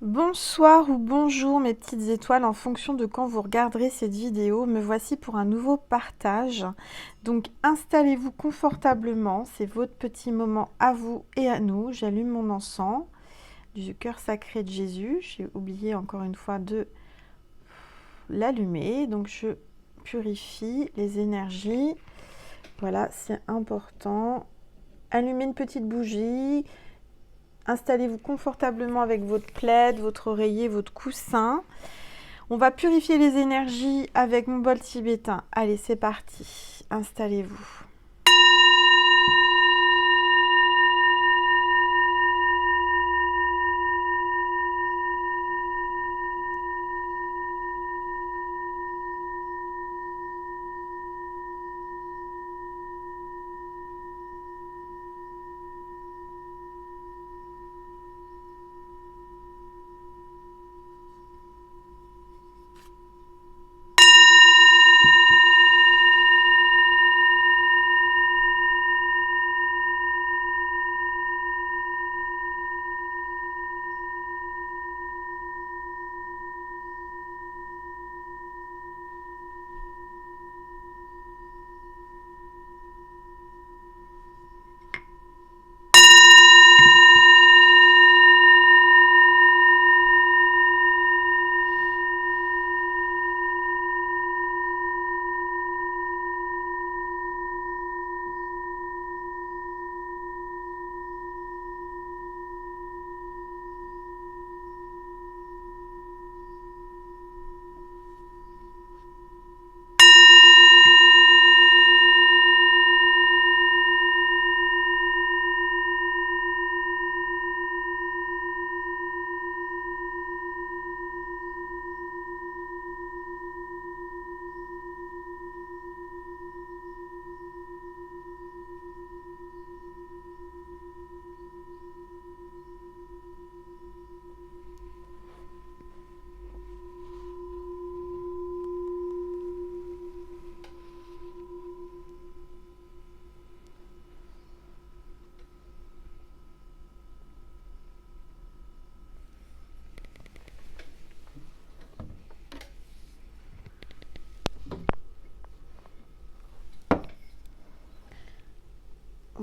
Bonsoir ou bonjour mes petites étoiles en fonction de quand vous regarderez cette vidéo. Me voici pour un nouveau partage. Donc installez-vous confortablement, c'est votre petit moment à vous et à nous. J'allume mon encens du cœur sacré de Jésus. J'ai oublié encore une fois de l'allumer. Donc je purifie les énergies. Voilà, c'est important. Allumez une petite bougie. Installez-vous confortablement avec votre plaid, votre oreiller, votre coussin. On va purifier les énergies avec mon bol tibétain. Allez, c'est parti. Installez-vous.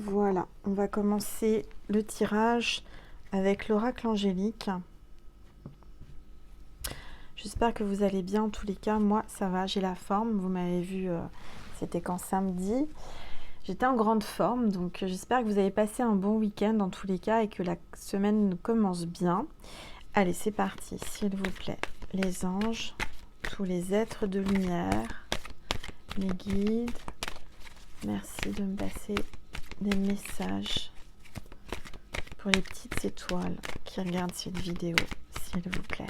Voilà, on va commencer le tirage avec l'oracle angélique. J'espère que vous allez bien. En tous les cas, moi, ça va, j'ai la forme. Vous m'avez vu, c'était quand samedi. J'étais en grande forme, donc j'espère que vous avez passé un bon week-end en tous les cas et que la semaine commence bien. Allez, c'est parti, s'il vous plaît. Les anges, tous les êtres de lumière, les guides, merci de me passer des messages pour les petites étoiles qui regardent cette vidéo, s'il vous plaît.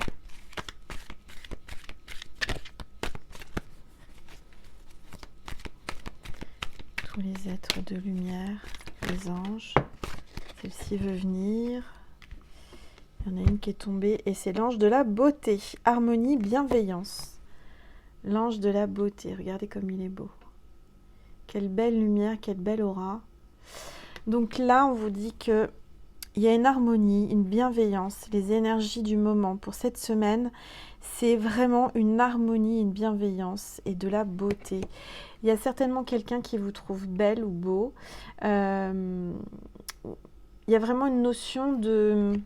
Tous les êtres de lumière, les anges, celle-ci veut venir. Il y en a une qui est tombée et c'est l'ange de la beauté, harmonie, bienveillance. L'ange de la beauté, regardez comme il est beau. Quelle belle lumière, quelle belle aura. Donc là, on vous dit que il y a une harmonie, une bienveillance, les énergies du moment. Pour cette semaine, c'est vraiment une harmonie, une bienveillance et de la beauté. Il y a certainement quelqu'un qui vous trouve belle ou beau. Il y a vraiment une notion de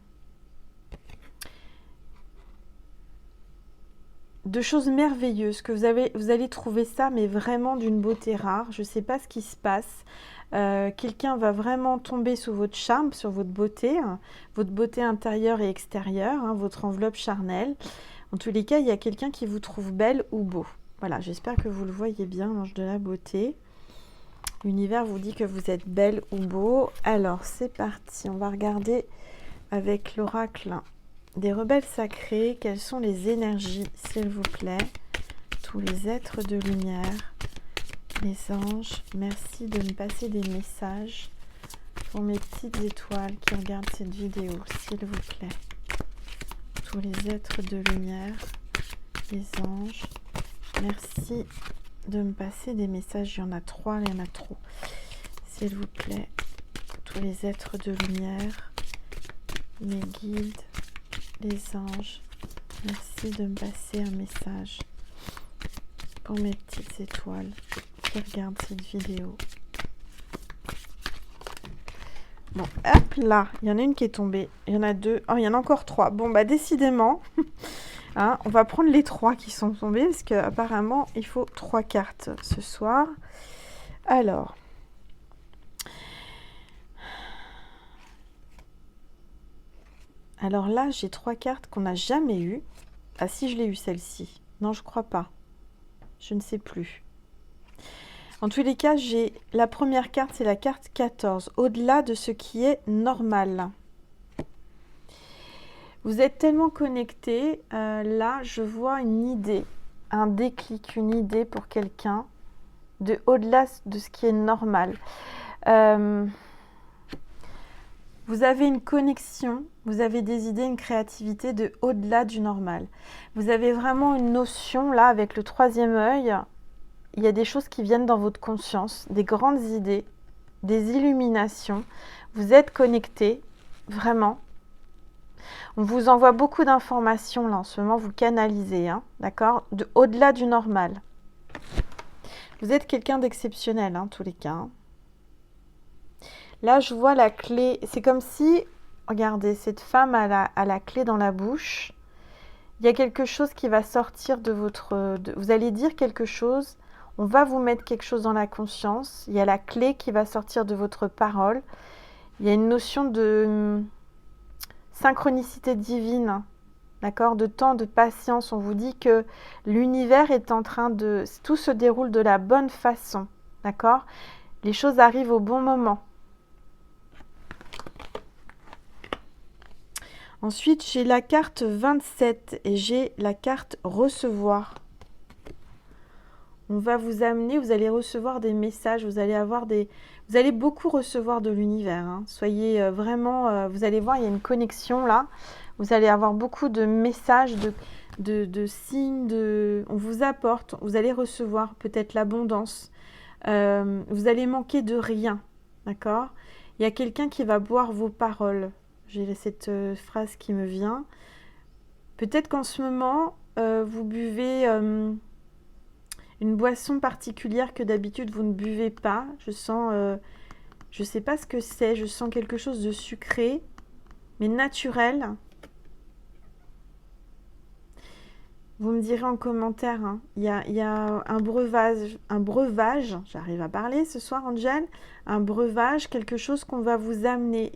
choses merveilleuses, que vous allez trouver ça, mais vraiment d'une beauté rare. Je ne sais pas ce qui se passe. Quelqu'un va vraiment tomber sous votre charme, sur votre beauté intérieure et extérieure, hein, votre enveloppe charnelle. En tous les cas, il y a quelqu'un qui vous trouve belle ou beau. Voilà, j'espère que vous le voyez bien, l'ange de la beauté. L'univers vous dit que vous êtes belle ou beau. Alors, c'est parti. On va regarder avec l'oracle des rebelles sacrés. Quelles sont les énergies, s'il vous plaît? Tous les êtres de lumière. Les anges, merci de me passer des messages pour mes petites étoiles qui regardent cette vidéo, s'il vous plaît. Tous les êtres de lumière, les anges, merci de me passer des messages. Il y en a 3, il y en a trop. S'il vous plaît, tous les êtres de lumière, les guides, les anges, merci de me passer un message pour mes petites étoiles qui regardent cette vidéo. Bon, hop là, il y en a une qui est tombée, il y en a deux, oh, il y en a encore trois. Bon, bah décidément, hein, on va prendre les trois qui sont tombées parce qu'apparemment, il faut 3 cartes ce soir. Alors, là, j'ai 3 cartes qu'on n'a jamais eues. Ah, si je l'ai eu celle-ci. Non, je crois pas. Je ne sais plus. En tous les cas, j'ai la première carte, c'est la carte 14. Au-delà de ce qui est normal. Vous êtes tellement connecté. Là, je vois une idée, un déclic, une idée pour quelqu'un de au-delà de ce qui est normal. Vous avez une connexion, vous avez des idées, une créativité de au-delà du normal. Vous avez vraiment une notion, là, avec le 3e œil, il y a des choses qui viennent dans votre conscience, des grandes idées, des illuminations. Vous êtes connecté, vraiment. On vous envoie beaucoup d'informations, là, en ce moment, vous canalisez, hein, d'accord, de au-delà du normal. Vous êtes quelqu'un d'exceptionnel, hein, tous les cas, hein. Là, je vois la clé. C'est comme si, regardez, cette femme a la clé dans la bouche. Il y a quelque chose qui va sortir de votre... vous allez dire quelque chose. On va vous mettre quelque chose dans la conscience. Il y a la clé qui va sortir de votre parole. Il y a une notion de synchronicité divine, d'accord, de temps, de patience. On vous dit que l'univers est en train de... Tout se déroule de la bonne façon, d'accord. Les choses arrivent au bon moment. Ensuite, j'ai la carte 27 et j'ai la carte recevoir. On va vous amener, vous allez recevoir des messages, vous allez beaucoup recevoir de l'univers, hein. Soyez vraiment, vous allez voir, il y a une connexion là. Vous allez avoir beaucoup de messages, de signes, on vous apporte, vous allez recevoir peut-être l'abondance. Vous allez manquer de rien, d'accord? Il y a quelqu'un qui va boire vos paroles. J'ai cette phrase qui me vient. Peut-être qu'en ce moment, vous buvez une boisson particulière que d'habitude vous ne buvez pas. Je sens, je ne sais pas ce que c'est, je sens quelque chose de sucré, mais naturel. Vous me direz en commentaire, hein. Il y a un breuvage, j'arrive à parler ce soir, Angel, un breuvage, quelque chose qu'on va vous amener,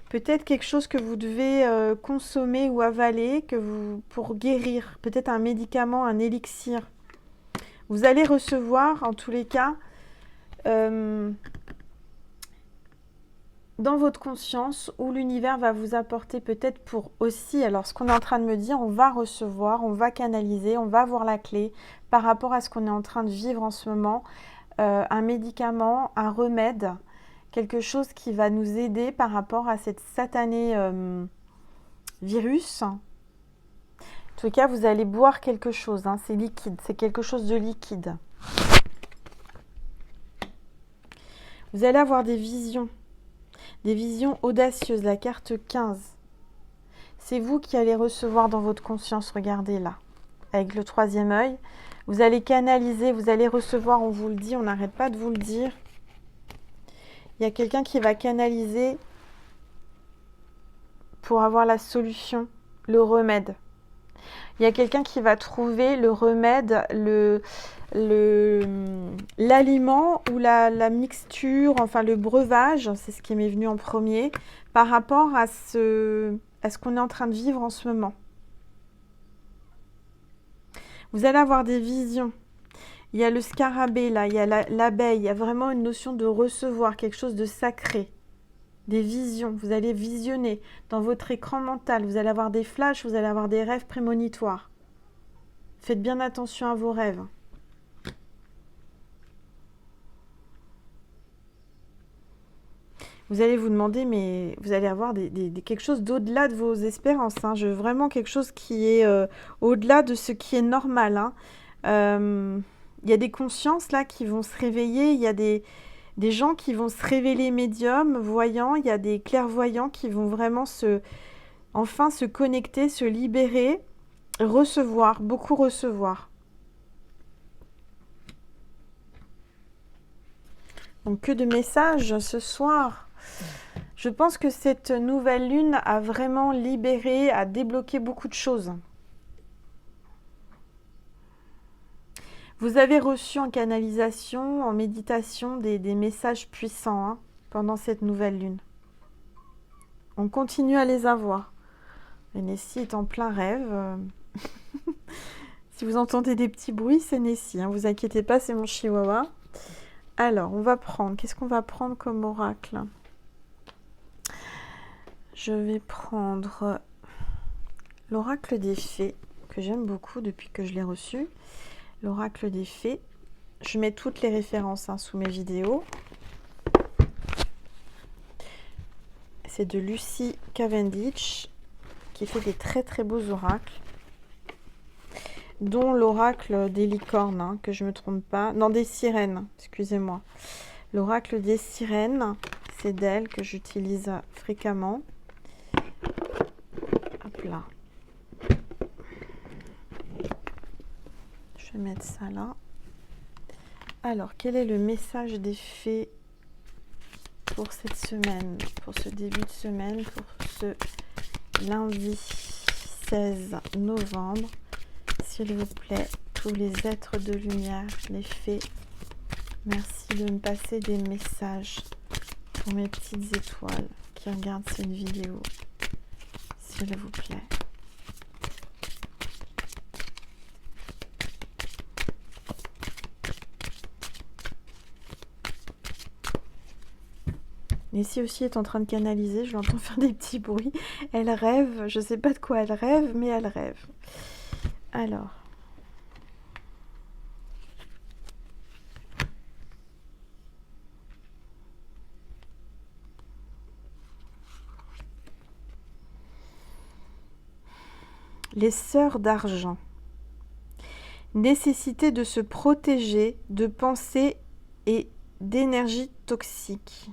peut-être quelque chose que vous devez consommer ou avaler pour guérir, peut-être un médicament, un élixir. Vous allez recevoir, en tous les cas, dans votre conscience, où l'univers va vous apporter peut-être pour aussi, alors ce qu'on est en train de me dire, on va recevoir, on va canaliser, on va voir la clé par rapport à ce qu'on est en train de vivre en ce moment, un médicament, un remède, quelque chose qui va nous aider par rapport à cette satané virus. En tout cas, vous allez boire quelque chose, hein, c'est liquide, c'est quelque chose de liquide. Vous allez avoir des visions audacieuses, la carte 15. C'est vous qui allez recevoir dans votre conscience, regardez là, avec le 3e œil. Vous allez canaliser, vous allez recevoir, on vous le dit, on n'arrête pas de vous le dire. Il y a quelqu'un qui va canaliser pour avoir la solution, le remède. Il y a quelqu'un qui va trouver le remède, l'aliment ou la mixture, enfin le breuvage, c'est ce qui m'est venu en premier, par rapport à ce qu'on est en train de vivre en ce moment. Vous allez avoir des visions. Il y a le scarabée là, il y a l'abeille, il y a vraiment une notion de recevoir quelque chose de sacré. Des visions, vous allez visionner dans votre écran mental, vous allez avoir des flashs, vous allez avoir des rêves prémonitoires. Faites bien attention à vos rêves. Vous allez vous demander, mais vous allez avoir quelque chose d'au-delà de vos espérances, hein. Vraiment quelque chose qui est au-delà de ce qui est normal, hein. Il y a des consciences là qui vont se réveiller, il y a des gens qui vont se révéler médiums, voyants, il y a des clairvoyants qui vont vraiment se Enfin, se connecter, se libérer, recevoir, beaucoup recevoir. Donc, que de messages ce soir. Je pense que cette nouvelle lune a vraiment libéré, a débloqué beaucoup de choses. Vous avez reçu en canalisation, en méditation, des messages puissants hein, pendant cette nouvelle lune. On continue à les avoir. Et Nessie est en plein rêve. Si vous entendez des petits bruits, c'est Nessie. Hein, vous inquiétez pas, c'est mon chihuahua. Alors, on va prendre. Qu'est-ce qu'on va prendre comme oracle? Je vais prendre l'oracle des fées, que j'aime beaucoup depuis que je l'ai reçu. L'oracle des fées. Je mets toutes les références hein, sous mes vidéos. C'est de Lucy Cavendish, qui fait des très très beaux oracles. Dont l'oracle des licornes, hein, que je ne me trompe pas. Non, des sirènes, excusez-moi. L'oracle des sirènes, c'est d'elle que j'utilise fréquemment. Hop là. Je vais mettre ça là. Alors, quel est le message des fées pour cette semaine, pour ce début de semaine, pour ce lundi 16 novembre? S'il vous plaît, tous les êtres de lumière, les fées, merci de me passer des messages pour mes petites étoiles qui regardent cette vidéo. S'il vous plaît. Nessie aussi est en train de canaliser, je l'entends faire des petits bruits. Elle rêve, je ne sais pas de quoi elle rêve, mais elle rêve. Alors. Les sœurs d'argent. Nécessité de se protéger de pensées et d'énergie toxique.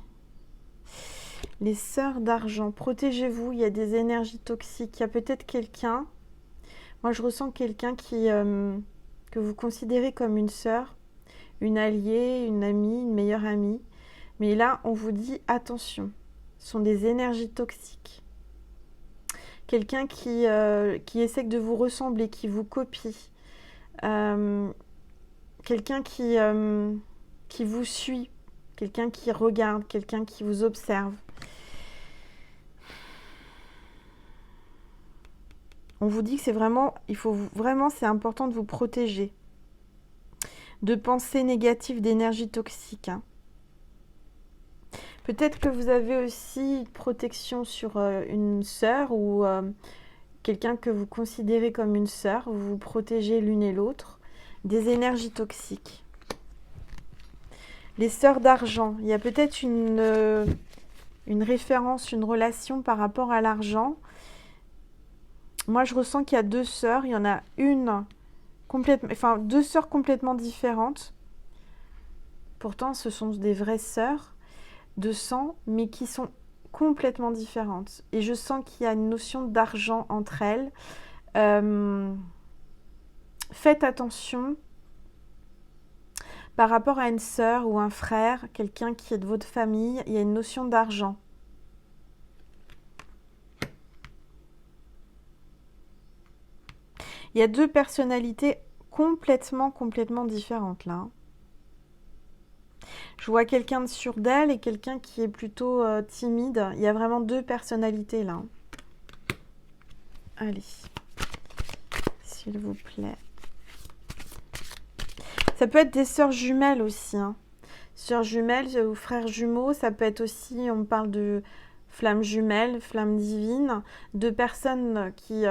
Les sœurs d'argent, protégez-vous, il y a des énergies toxiques. Il y a peut-être quelqu'un, moi je ressens quelqu'un que vous considérez comme une sœur, une alliée, une amie, une meilleure amie. Mais là, on vous dit attention, ce sont des énergies toxiques. Quelqu'un qui essaie de vous ressembler, qui vous copie. Quelqu'un qui vous suit, quelqu'un qui regarde, quelqu'un qui vous observe. On vous dit que c'est vraiment, c'est important de vous protéger de pensées négatives, d'énergie toxique. Hein. Peut-être que vous avez aussi une protection sur une sœur ou quelqu'un que vous considérez comme une sœur. Vous vous protégez l'une et l'autre des énergies toxiques. Les sœurs d'argent, il y a peut-être une référence, une relation par rapport à l'argent. Moi, je ressens qu'il y a deux sœurs. Il y en a une complètement, enfin deux sœurs complètement différentes. Pourtant, ce sont des vraies sœurs de sang, mais qui sont complètement différentes. Et je sens qu'il y a une notion d'argent entre elles. Faites attention par rapport à une sœur ou un frère, quelqu'un qui est de votre famille, il y a une notion d'argent. Il y a deux personnalités complètement différentes là. Je vois quelqu'un de sûr d'elle et quelqu'un qui est plutôt timide. Il y a vraiment deux personnalités là. Allez, s'il vous plaît. Ça peut être des sœurs jumelles aussi. Hein. Sœurs jumelles ou frères jumeaux, ça peut être aussi, on parle de flammes jumelles, flammes divines, deux personnes qui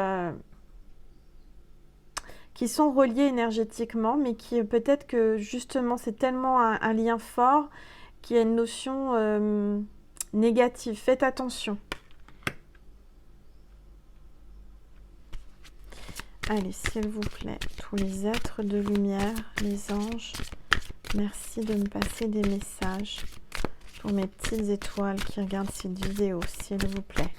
sont reliées énergétiquement, mais qui peut-être que justement c'est tellement un lien fort qu'il y a une notion négative. Faites attention. Allez, s'il vous plaît, tous les êtres de lumière, les anges, merci de me passer des messages pour mes petites étoiles qui regardent cette vidéo, s'il vous plaît.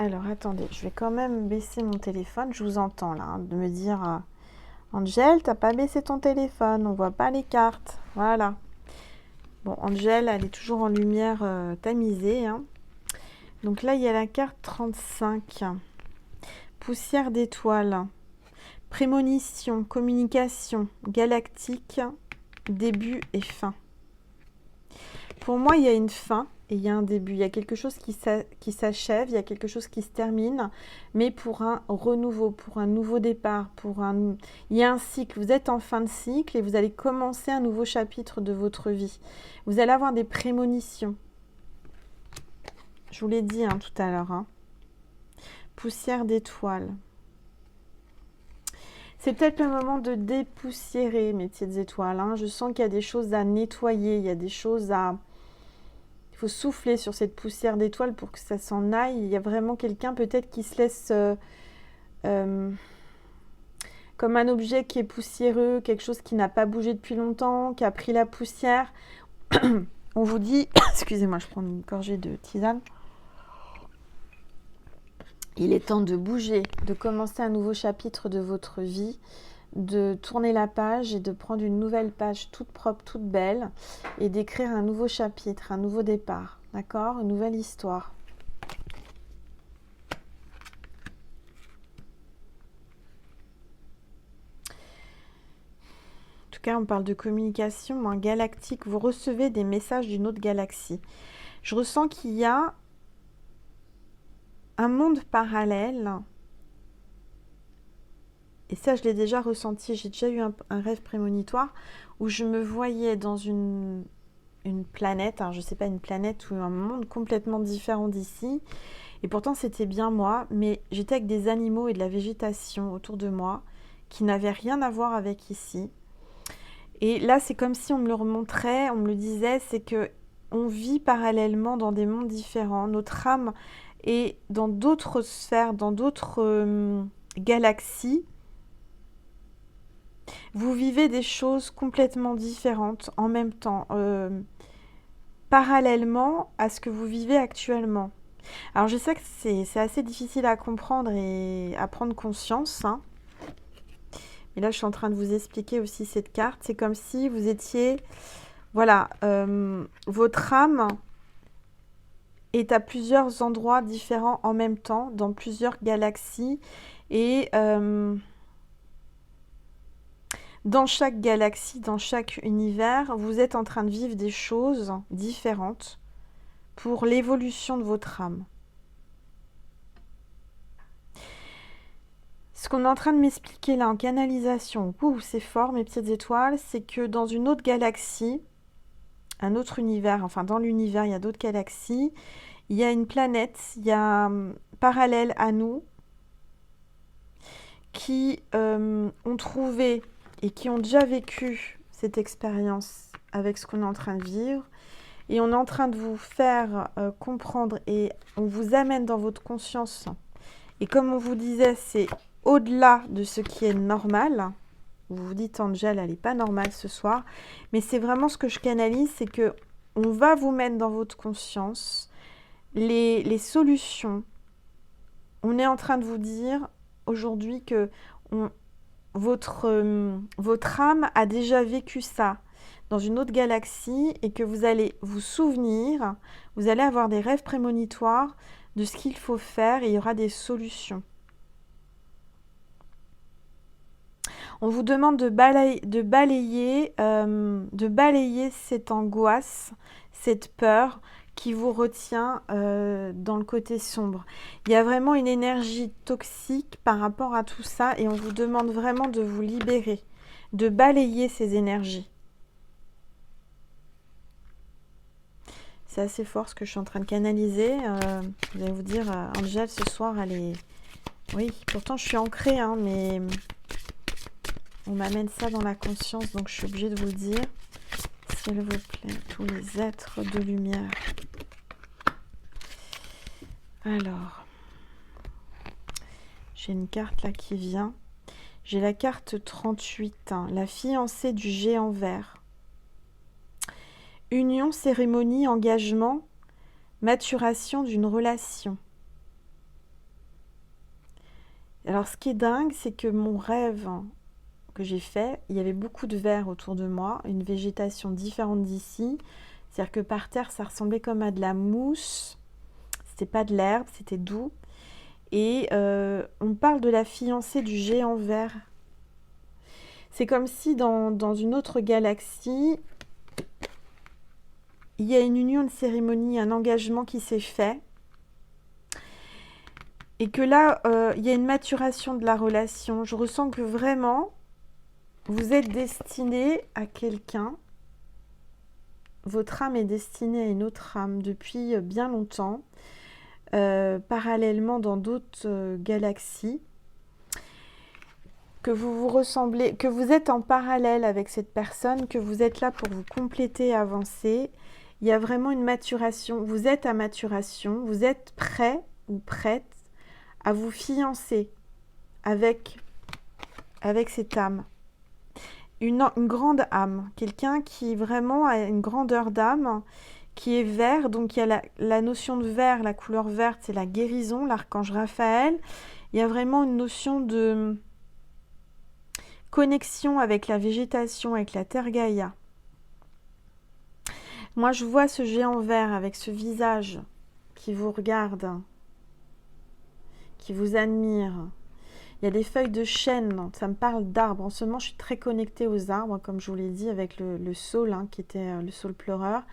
Alors, attendez, je vais quand même baisser mon téléphone. Je vous entends là, de me dire Angel, t'as pas baissé ton téléphone, on voit pas les cartes. Voilà. Bon, Angel, elle est toujours en lumière tamisée. Hein. Donc là, il y a la carte 35. Poussière d'étoiles. Prémonition, communication, galactique, début et fin. Pour moi, il y a une fin et il y a un début. Il y a quelque chose qui s'achève, il y a quelque chose qui se termine, mais pour un renouveau, pour un nouveau départ, il y a un cycle. Vous êtes en fin de cycle et vous allez commencer un nouveau chapitre de votre vie. Vous allez avoir des prémonitions. Je vous l'ai dit tout à l'heure. Poussière d'étoiles. C'est peut-être le moment de dépoussiérer mes petites étoiles. Je sens qu'il y a des choses à nettoyer, il y a des choses à... Il faut souffler sur cette poussière d'étoiles pour que ça s'en aille. Il y a vraiment quelqu'un peut-être qui se laisse... comme un objet qui est poussiéreux, quelque chose qui n'a pas bougé depuis longtemps, qui a pris la poussière. On vous dit... Excusez-moi, je prends une gorgée de tisane. Il est temps de bouger, de commencer un nouveau chapitre de votre vie, de tourner la page et de prendre une nouvelle page toute propre, toute belle et d'écrire un nouveau chapitre, un nouveau départ, d'accord? Une nouvelle histoire. En tout cas, on parle de communication galactique. Vous recevez des messages d'une autre galaxie. Je ressens qu'il y a un monde parallèle. Et ça, je l'ai déjà ressenti. J'ai déjà eu un rêve prémonitoire où je me voyais dans une planète, je ne sais pas, une planète ou un monde complètement différent d'ici. Et pourtant, c'était bien moi, mais j'étais avec des animaux et de la végétation autour de moi qui n'avaient rien à voir avec ici. Et là, c'est comme si on me le remontrait, on me le disait, c'est que on vit parallèlement dans des mondes différents. Notre âme est dans d'autres sphères, dans d'autres galaxies. Vous vivez des choses complètement différentes en même temps, parallèlement à ce que vous vivez actuellement. Alors je sais que c'est assez difficile à comprendre et à prendre conscience. Mais là, je suis en train de vous expliquer aussi cette carte. C'est comme si vous étiez... Voilà, votre âme est à plusieurs endroits différents en même temps, dans plusieurs galaxies. Et dans chaque galaxie, dans chaque univers, vous êtes en train de vivre des choses différentes pour l'évolution de votre âme. Ce qu'on est en train de m'expliquer là en canalisation, c'est fort mes petites étoiles, c'est que dans une autre galaxie, un autre univers, enfin dans l'univers il y a d'autres galaxies, il y a une planète, il y a parallèle à nous, qui ont trouvé et qui ont déjà vécu cette expérience avec ce qu'on est en train de vivre. Et on est en train de vous faire comprendre et on vous amène dans votre conscience. Et comme on vous disait, c'est au-delà de ce qui est normal. Vous vous dites, Angel, elle n'est pas normale ce soir. Mais c'est vraiment ce que je canalise, c'est que on va vous mettre dans votre conscience les solutions. On est en train de vous dire aujourd'hui que votre âme a déjà vécu ça dans une autre galaxie et que vous allez vous souvenir, vous allez avoir des rêves prémonitoires de ce qu'il faut faire et il y aura des solutions. On vous demande de balayer cette angoisse, cette peur qui vous retient dans le côté sombre. Il y a vraiment une énergie toxique par rapport à tout ça et on vous demande vraiment de vous libérer, de balayer ces énergies. C'est assez fort ce que je suis en train de canaliser. Vous allez vous dire, Angel, ce soir, elle est... Oui, pourtant je suis ancrée, mais on m'amène ça dans la conscience, donc je suis obligée de vous le dire. S'il vous plaît, tous les êtres de lumière. Alors, j'ai une carte là qui vient. J'ai la carte 38, la fiancée du géant vert. Union, cérémonie, engagement, maturation d'une relation. Alors, ce qui est dingue, c'est que mon rêve que j'ai fait, il y avait beaucoup de verre autour de moi, une végétation différente d'ici. C'est-à-dire que par terre, ça ressemblait comme à de la mousse. C'était pas de l'herbe, c'était doux. Et on parle de la fiancée du géant vert. C'est comme si dans une autre galaxie, il y a une union, une cérémonie, un engagement qui s'est fait. Et que là, il y a une maturation de la relation. Je ressens que vraiment, vous êtes destiné à quelqu'un. Votre âme est destinée à une autre âme depuis bien longtemps, parallèlement dans d'autres galaxies. Que vous vous ressemblez, que vous êtes en parallèle avec cette personne, que vous êtes là pour vous compléter, avancer. Il y a vraiment une maturation. Vous êtes à maturation. Vous êtes prêt ou prête à vous fiancer avec cette âme. Une grande âme. Quelqu'un qui vraiment a une grandeur d'âme, qui est vert. Donc il y a la notion de vert, la couleur verte, c'est la guérison, l'archange Raphaël. Il y a vraiment une notion de connexion avec la végétation, avec la terre Gaïa. Moi, je vois ce géant vert avec ce visage qui vous regarde, qui vous admire. Il y a des feuilles de chêne, ça me parle d'arbres. En ce moment, je suis très connectée aux arbres, comme je vous l'ai dit, avec le saule, qui était le saule pleureur.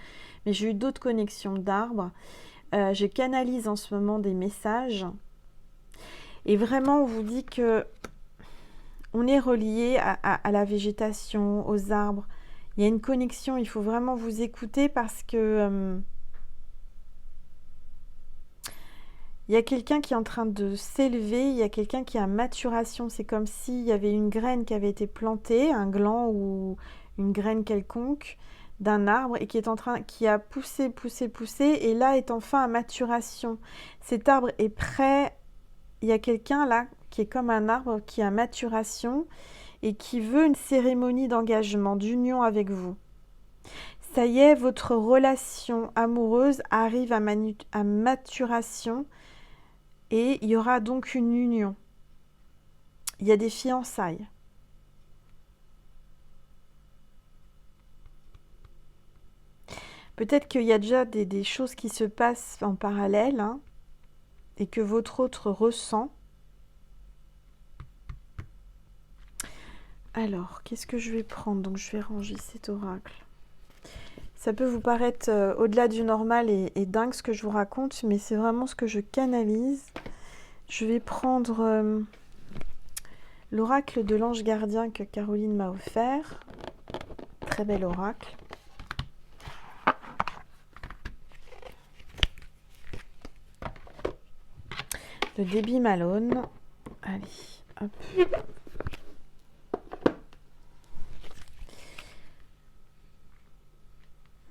Mais j'ai eu d'autres connexions d'arbres. Je canalise en ce moment des messages. Et vraiment, on vous dit que on est relié à la végétation, aux arbres. Il y a une connexion, il faut vraiment vous écouter parce que il y a quelqu'un qui est en train de s'élever, il y a quelqu'un qui est en maturation. C'est comme s'il y avait une graine qui avait été plantée, un gland ou une graine quelconque d'un arbre et qui a poussé, et là est enfin à maturation. Cet arbre est prêt. Il y a quelqu'un là qui est comme un arbre qui est à maturation et qui veut une cérémonie d'engagement, d'union avec vous. Ça y est, votre relation amoureuse arrive à maturation et il y aura donc une union. Il y a des fiançailles. Peut-être qu'il y a déjà des choses qui se passent en parallèle et que votre autre ressent. Alors, qu'est-ce que je vais prendre? Donc, je vais ranger cet oracle. Ça peut vous paraître au-delà du normal et dingue ce que je vous raconte, mais c'est vraiment ce que je canalise. Je vais prendre l'oracle de l'ange gardien que Caroline m'a offert. Très bel oracle. Le Debbie Malone. Allez, hop.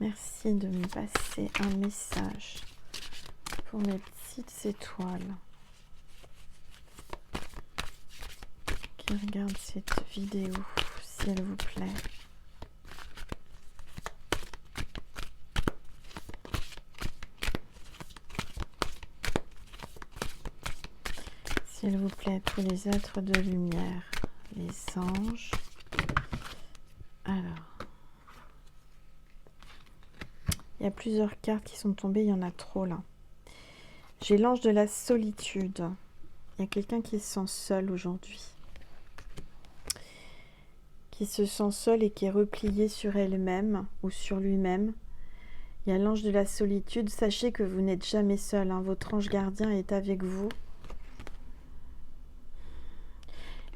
Merci de me passer un message pour mes petites étoiles qui regardent cette vidéo, s'il vous plaît. S'il vous plaît, tous les êtres de lumière, les anges. Alors, il y a plusieurs cartes qui sont tombées, il y en a trop là. J'ai l'ange de la solitude. Il y a quelqu'un qui se sent seul aujourd'hui. Qui se sent seul et qui est replié sur elle-même ou sur lui-même. Il y a l'ange de la solitude. Sachez que vous n'êtes jamais seul. Votre ange gardien est avec vous.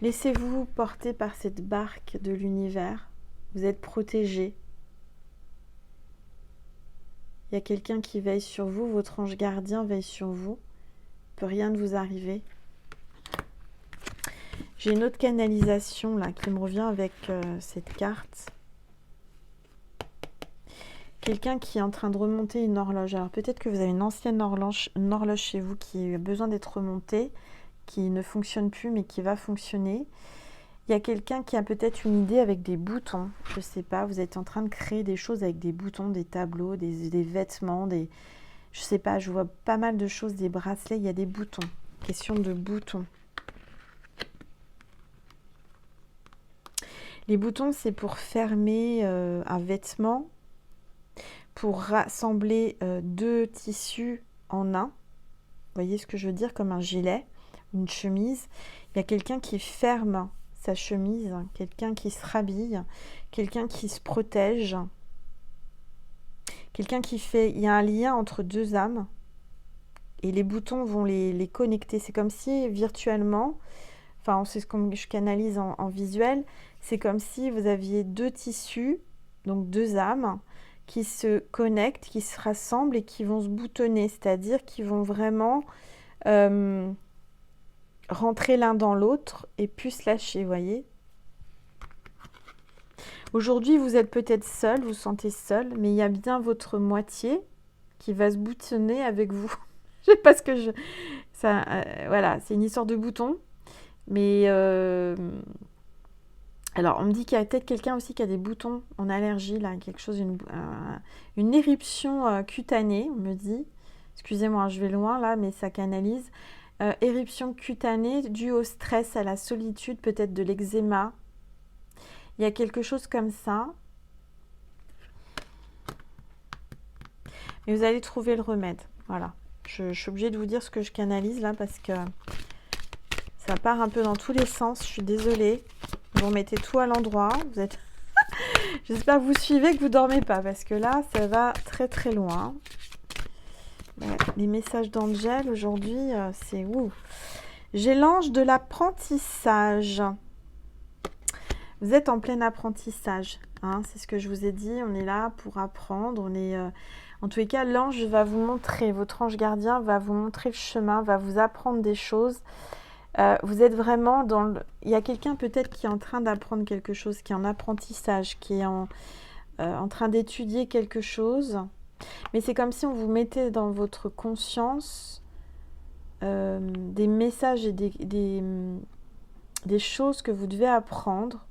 Laissez-vous porter par cette barque de l'univers. Vous êtes protégé. Il y a quelqu'un qui veille sur vous. Votre ange gardien veille sur vous. Il ne peut rien vous arriver. J'ai une autre canalisation là qui me revient avec cette carte. Quelqu'un qui est en train de remonter une horloge. Alors peut-être que vous avez une ancienne horloge chez vous qui a besoin d'être remontée, qui ne fonctionne plus mais qui va fonctionner. Il y a quelqu'un qui a peut-être une idée avec des boutons. Je ne sais pas, vous êtes en train de créer des choses avec des boutons, des tableaux, des vêtements, je ne sais pas, je vois pas mal de choses, des bracelets, il y a des boutons. Question de boutons. Les boutons, c'est pour fermer un vêtement, pour rassembler deux tissus en un. Vous voyez ce que je veux dire, comme un gilet, une chemise. Il y a quelqu'un qui ferme sa chemise, quelqu'un qui se rhabille, quelqu'un qui se protège, quelqu'un qui fait... Il y a un lien entre deux âmes et les boutons vont les connecter. C'est comme si virtuellement, enfin c'est ce que je canalise en visuel, c'est comme si vous aviez deux tissus, donc deux âmes, qui se connectent, qui se rassemblent et qui vont se boutonner, c'est-à-dire qui vont vraiment rentrer l'un dans l'autre et puis se lâcher, vous voyez. Aujourd'hui, vous êtes peut-être seul, vous vous sentez seul, mais il y a bien votre moitié qui va se boutonner avec vous. Je sais pas ce que je... Ça, voilà, c'est une histoire de boutons, mais... Alors, on me dit qu'il y a peut-être quelqu'un aussi qui a des boutons en allergie, là, quelque chose, une éruption cutanée, on me dit. Excusez-moi, je vais loin, là, mais ça canalise. Éruption cutanée due au stress, à la solitude, peut-être de l'eczéma. Il y a quelque chose comme ça. Mais vous allez trouver le remède. Voilà. Je suis obligée de vous dire ce que je canalise, là, parce que ça part un peu dans tous les sens. Je suis désolée. Vous remettez tout à l'endroit. Vous êtes... J'espère que vous suivez, que vous ne dormez pas, parce que là, ça va très très loin. Les messages d'Angèle aujourd'hui, c'est ouf. J'ai l'ange de l'apprentissage. Vous êtes en plein apprentissage, hein, c'est ce que je vous ai dit. On est là pour apprendre. On est, en tous les cas, l'ange va vous montrer, votre ange gardien va vous montrer le chemin, va vous apprendre des choses. Vous êtes vraiment dans le... Il y a quelqu'un peut-être qui est en train d'apprendre quelque chose, qui est en apprentissage, qui est en train d'étudier quelque chose. Mais c'est comme si on vous mettait dans votre conscience des messages et des choses que vous devez apprendre.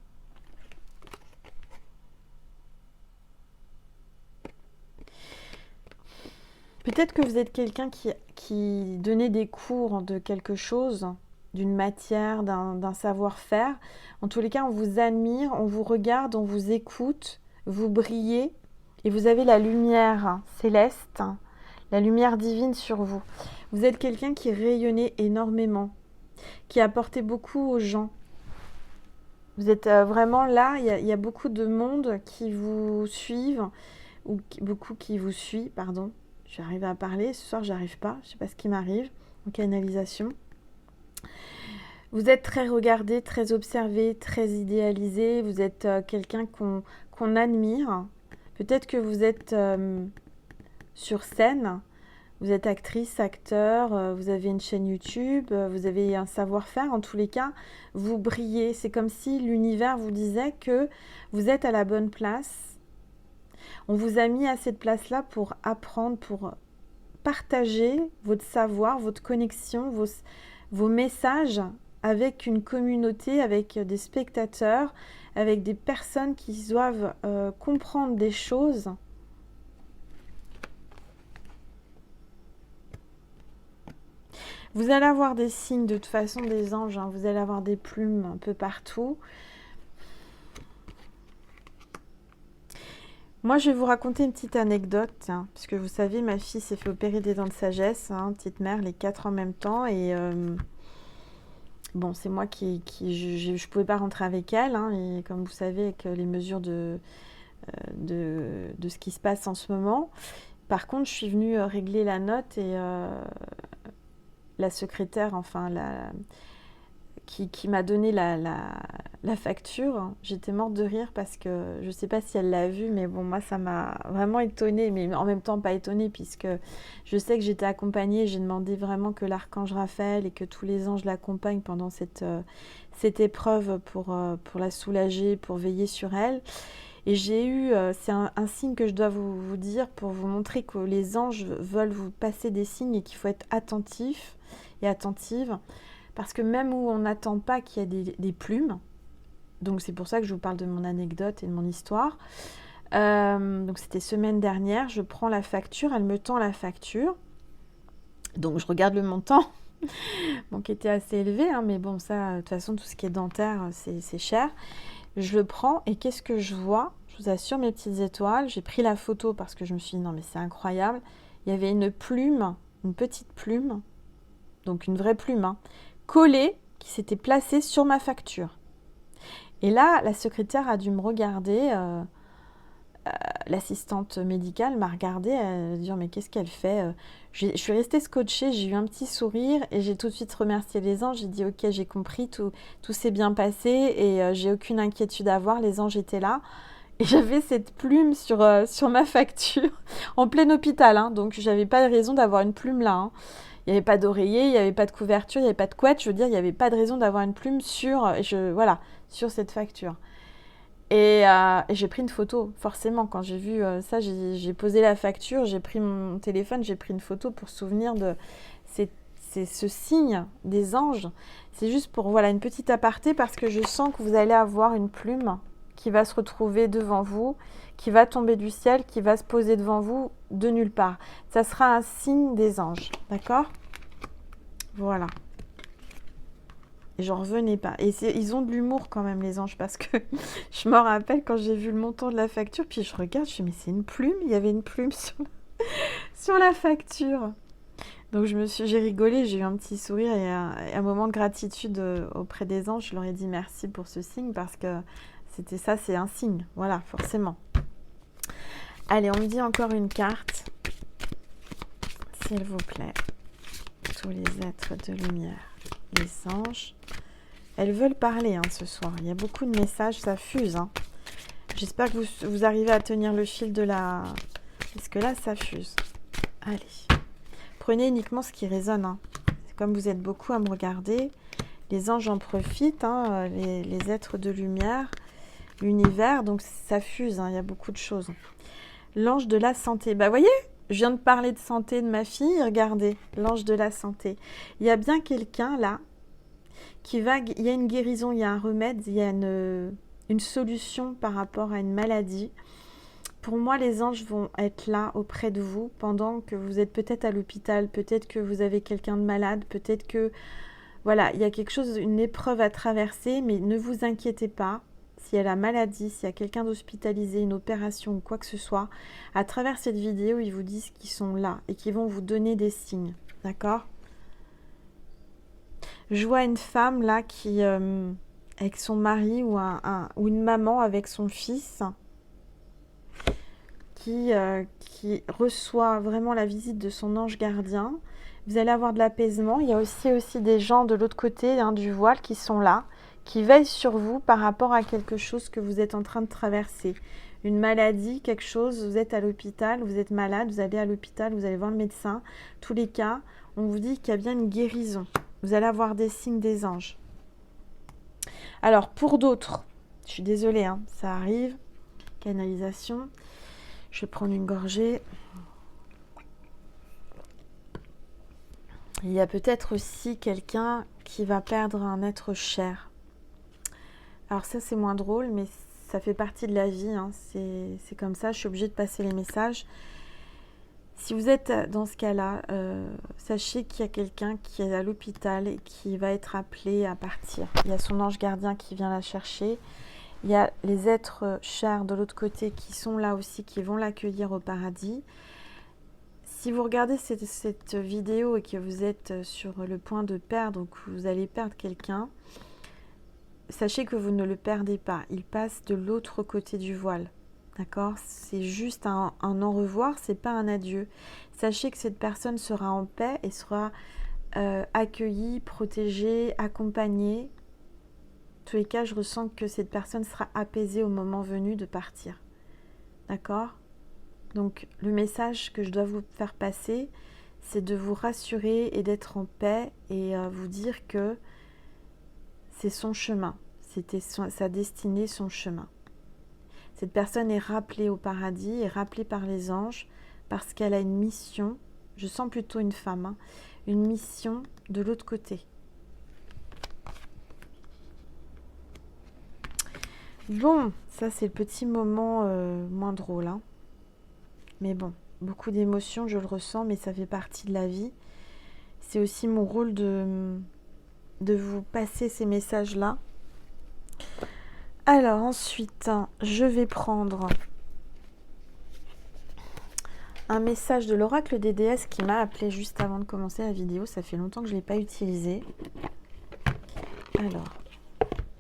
Peut-être que vous êtes quelqu'un qui donnait des cours de quelque chose, d'une matière, d'un savoir-faire. En tous les cas, on vous admire, on vous regarde, on vous écoute, vous brillez et vous avez la lumière céleste, la lumière divine sur vous. Vous êtes quelqu'un qui rayonnait énormément, qui apportait beaucoup aux gens. Vous êtes vraiment là, il y a beaucoup de monde qui vous suivent, ou beaucoup qui vous suit, pardon. J'arrive à parler, ce soir j'arrive pas, je sais pas ce qui m'arrive, en canalisation. Vous êtes très regardé, très observé, très idéalisé, vous êtes quelqu'un qu'on admire. Peut-être que vous êtes sur scène, vous êtes actrice, acteur, vous avez une chaîne YouTube, vous avez un savoir-faire. En tous les cas, vous brillez. C'est comme si l'univers vous disait que vous êtes à la bonne place. On vous a mis à cette place-là pour apprendre, pour partager votre savoir, votre connexion, vos messages avec une communauté, avec des spectateurs, avec des personnes qui doivent comprendre des choses. Vous allez avoir des signes de toute façon des anges, hein. Vous allez avoir des plumes un peu partout. Moi, je vais vous raconter une petite anecdote, hein, puisque vous savez, ma fille s'est fait opérer des dents de sagesse, hein, petite mère, les 4 en même temps, et bon, c'est moi je pouvais pas rentrer avec elle, hein, et comme vous savez, avec les mesures de ce qui se passe en ce moment. Par contre, je suis venue régler la note et la secrétaire, enfin, qui m'a donné la facture, j'étais morte de rire parce que je ne sais pas si elle l'a vu, mais bon, moi, ça m'a vraiment étonnée, mais en même temps pas étonnée, puisque je sais que j'étais accompagnée. J'ai demandé vraiment que l'archange Raphaël et que tous les anges l'accompagnent pendant cette épreuve pour la soulager, pour veiller sur elle. Et j'ai eu, c'est un signe que je dois vous dire pour vous montrer que les anges veulent vous passer des signes et qu'il faut être attentif et attentive. Parce que même où on n'attend pas qu'il y ait des plumes, donc c'est pour ça que je vous parle de mon anecdote et de mon histoire. Donc c'était semaine dernière, je prends la facture, elle me tend la facture. Donc je regarde le montant, bon, qui était assez élevé, hein, mais bon, ça, de toute façon, tout ce qui est dentaire, c'est cher. Je le prends et qu'est-ce que je vois? Je vous assure, mes petites étoiles, j'ai pris la photo parce que je me suis dit non mais c'est incroyable. Il y avait une plume, une petite plume, donc une vraie plume, hein, collée qui s'était placée sur ma facture. Et là, la secrétaire a dû me regarder, l'assistante médicale m'a regardée, elle a dit mais qu'est-ce qu'elle fait? Je suis restée scotchée, j'ai eu un petit sourire et j'ai tout de suite remercié les anges. J'ai dit ok, j'ai compris, tout s'est bien passé et j'ai aucune inquiétude à avoir, les anges étaient là. Et j'avais cette plume sur ma facture, en plein hôpital, hein, donc j'avais pas de raison d'avoir une plume là, hein. Il n'y avait pas d'oreiller, il n'y avait pas de couverture, il n'y avait pas de couette, je veux dire, il n'y avait pas de raison d'avoir une plume voilà, sur cette facture. Et j'ai pris une photo, forcément, quand j'ai vu ça, j'ai posé la facture, j'ai pris mon téléphone, j'ai pris une photo pour se souvenir de c'est ce signe des anges. C'est juste pour, voilà, une petite aparté, parce que je sens que vous allez avoir une plume qui va se retrouver devant vous, qui va tomber du ciel, qui va se poser devant vous de nulle part. Ça sera un signe des anges, d'accord? Voilà. Et j'en revenais pas. Et ils ont de l'humour quand même, les anges, parce que je me rappelle quand j'ai vu le montant de la facture, puis je regarde, je me dis, mais c'est une plume, il y avait une plume sur la facture. Donc j'ai rigolé, j'ai eu un petit sourire et un moment de gratitude auprès des anges. Je leur ai dit merci pour ce signe, parce que c'était ça, c'est un signe, voilà, forcément. Allez, on me dit encore une carte, s'il vous plaît. Tous les êtres de lumière, les anges. Elles veulent parler, hein, ce soir. Il y a beaucoup de messages, ça fuse, hein. J'espère que vous arrivez à tenir le fil de la... Parce que là, ça fuse. Allez. Prenez uniquement ce qui résonne, hein. Comme vous êtes beaucoup à me regarder, les anges en profitent, hein, les êtres de lumière, l'univers, donc ça fuse, hein, il y a beaucoup de choses. L'ange de la santé. Bah, vous voyez, je viens de parler de santé de ma fille, regardez, l'ange de la santé. Il y a bien quelqu'un, là, il y a une guérison, il y a un remède, il y a une solution par rapport à une maladie. Pour moi, les anges vont être là auprès de vous pendant que vous êtes peut-être à l'hôpital, peut-être que vous avez quelqu'un de malade, peut-être que, voilà, il y a quelque chose, une épreuve à traverser, mais ne vous inquiétez pas. S'il y a la maladie, s'il y a quelqu'un d'hospitalisé, une opération ou quoi que ce soit, à travers cette vidéo, ils vous disent qu'ils sont là et qu'ils vont vous donner des signes, d'accord ? Je vois une femme là qui, avec son mari ou une maman avec son fils, qui reçoit vraiment la visite de son ange gardien. Vous allez avoir de l'apaisement. Il y a aussi des gens de l'autre côté, hein, du voile, qui sont là, qui veillent sur vous par rapport à quelque chose que vous êtes en train de traverser. Une maladie, quelque chose, vous êtes à l'hôpital, vous êtes malade, vous allez à l'hôpital, vous allez voir le médecin. Tous les cas, on vous dit qu'il y a bien une guérison. Vous allez avoir des signes des anges. Alors, pour d'autres, je suis désolée, hein, ça arrive. Canalisation. Je vais prendre une gorgée. Il y a peut-être aussi quelqu'un qui va perdre un être cher. Alors ça, c'est moins drôle, mais ça fait partie de la vie, hein. C'est comme ça, je suis obligée de passer les messages. Si vous êtes dans ce cas-là, sachez qu'il y a quelqu'un qui est à l'hôpital et qui va être appelé à partir. Il y a son ange gardien qui vient la chercher. Il y a les êtres chers de l'autre côté qui sont là aussi, qui vont l'accueillir au paradis. Si vous regardez cette vidéo et que vous êtes sur le point de perdre ou que vous allez perdre quelqu'un, sachez que vous ne le perdez pas. Il passe de l'autre côté du voile. D'accord? C'est juste un au revoir, c'est pas un adieu. Sachez que cette personne sera en paix et sera accueillie, protégée, accompagnée. En tous les cas, je ressens que cette personne sera apaisée au moment venu de partir. D'accord? Donc, le message que je dois vous faire passer, c'est de vous rassurer et d'être en paix et vous dire que c'est son chemin. C'était sa destinée, son chemin. Cette personne est rappelée au paradis, est rappelée par les anges parce qu'elle a une mission, je sens plutôt une femme, hein, une mission de l'autre côté. Bon, ça c'est le petit moment moins drôle, hein. Mais bon, beaucoup d'émotions, je le ressens, mais ça fait partie de la vie. C'est aussi mon rôle de vous passer ces messages-là. Alors ensuite, je vais prendre un message de l'oracle des déesses qui m'a appelé juste avant de commencer la vidéo. Ça fait longtemps que je ne l'ai pas utilisé. Alors,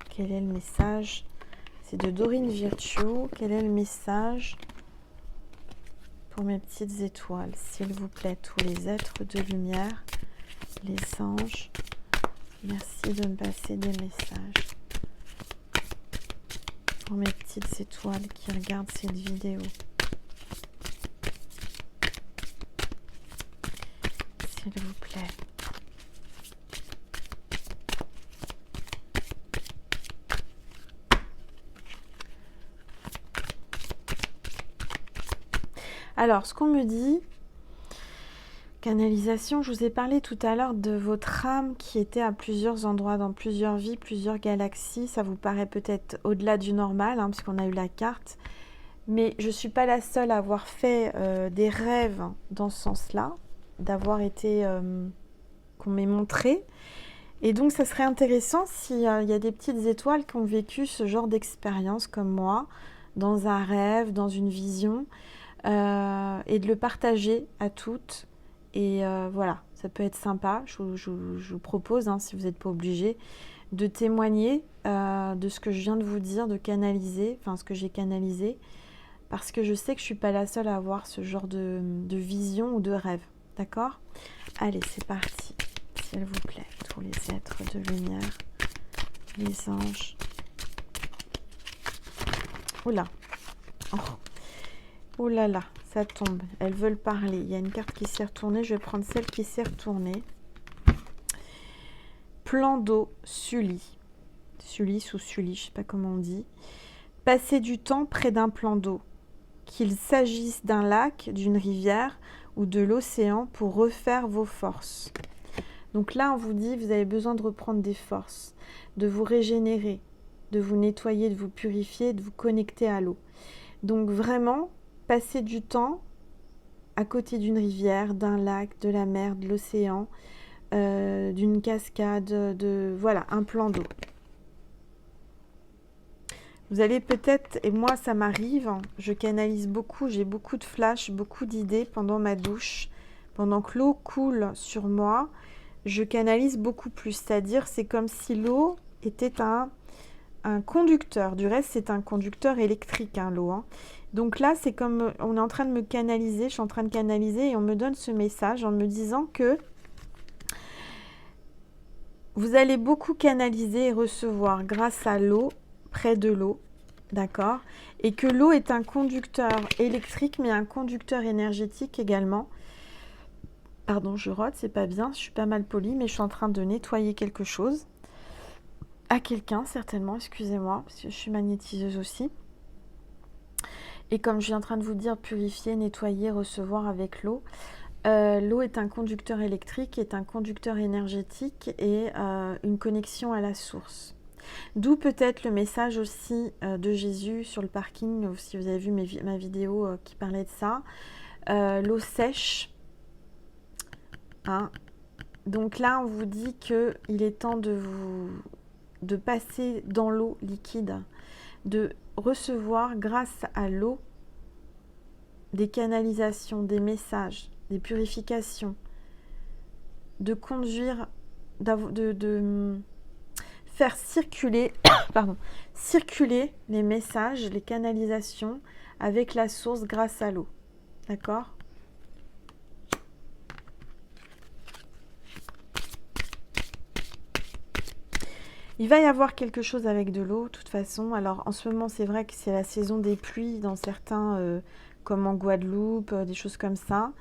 quel est le message? C'est de Dorine Virtue. Quel est le message pour mes petites étoiles? S'il vous plaît, tous les êtres de lumière, les anges, merci de me passer des messages. Pour mes petites étoiles qui regardent cette vidéo. S'il vous plaît. Alors, ce qu'on me dit, canalisation, je vous ai parlé tout à l'heure de votre âme qui était à plusieurs endroits, dans plusieurs vies, plusieurs galaxies. Ça vous paraît peut-être au-delà du normal, hein, puisqu'on a eu la carte. Mais je ne suis pas la seule à avoir fait des rêves dans ce sens-là, d'avoir été, qu'on m'ait montré. Et donc, ça serait intéressant s'il y a des petites étoiles qui ont vécu ce genre d'expérience comme moi, dans un rêve, dans une vision, et de le partager à toutes. Et voilà, ça peut être sympa. Je vous propose, hein, si vous n'êtes pas obligé, de témoigner de ce que je viens de vous dire, de canaliser, enfin ce que j'ai canalisé, parce que je sais que je ne suis pas la seule à avoir ce genre de vision ou de rêve. D'accord? Allez, c'est parti. S'il vous plaît, tous les êtres de lumière, les anges. Oula. Oh là là, ça tombe. Elles veulent parler. Il y a une carte qui s'est retournée. Je vais prendre celle qui s'est retournée. Plan d'eau, Sully. Sully ou Sully, je ne sais pas comment on dit. Passez du temps près d'un plan d'eau. Qu'il s'agisse d'un lac, d'une rivière ou de l'océan pour refaire vos forces. Donc là, on vous dit, vous avez besoin de reprendre des forces, de vous régénérer, de vous nettoyer, de vous purifier, de vous connecter à l'eau. Donc vraiment, passer du temps à côté d'une rivière, d'un lac, de la mer, de l'océan, d'une cascade, voilà, un plan d'eau. Vous allez peut-être, et moi ça m'arrive, je canalise beaucoup, j'ai beaucoup de flashs, beaucoup d'idées pendant ma douche. Pendant que l'eau coule sur moi, je canalise beaucoup plus. C'est-à-dire, c'est comme si l'eau était un conducteur. Du reste, c'est un conducteur électrique, hein, l'eau. Hein. Donc là, c'est comme on est en train de me canaliser, je suis en train de canaliser et on me donne ce message en me disant que vous allez beaucoup canaliser et recevoir grâce à l'eau, près de l'eau, d'accord? Et que l'eau est un conducteur électrique, mais un conducteur énergétique également. Pardon, je rote, c'est pas bien, je suis pas mal polie, mais je suis en train de nettoyer quelque chose. À quelqu'un, certainement, excusez-moi, parce que je suis magnétiseuse aussi. Et comme je suis en train de vous dire, purifier, nettoyer, recevoir avec l'eau. L'eau est un conducteur électrique, est un conducteur énergétique et une connexion à la source. D'où peut-être le message aussi de Jésus sur le parking, si vous avez vu ma vidéo qui parlait de ça. L'eau sèche. Hein. Donc là, on vous dit qu'il est temps de passer dans l'eau liquide, de recevoir grâce à l'eau des canalisations, des messages, des purifications, de conduire, de faire circuler, circuler les messages, les canalisations avec la source grâce à l'eau. D'accord ? Il va y avoir quelque chose avec de l'eau, de toute façon. Alors, en ce moment, c'est vrai que c'est la saison des pluies dans certains, comme en Guadeloupe, des choses comme ça.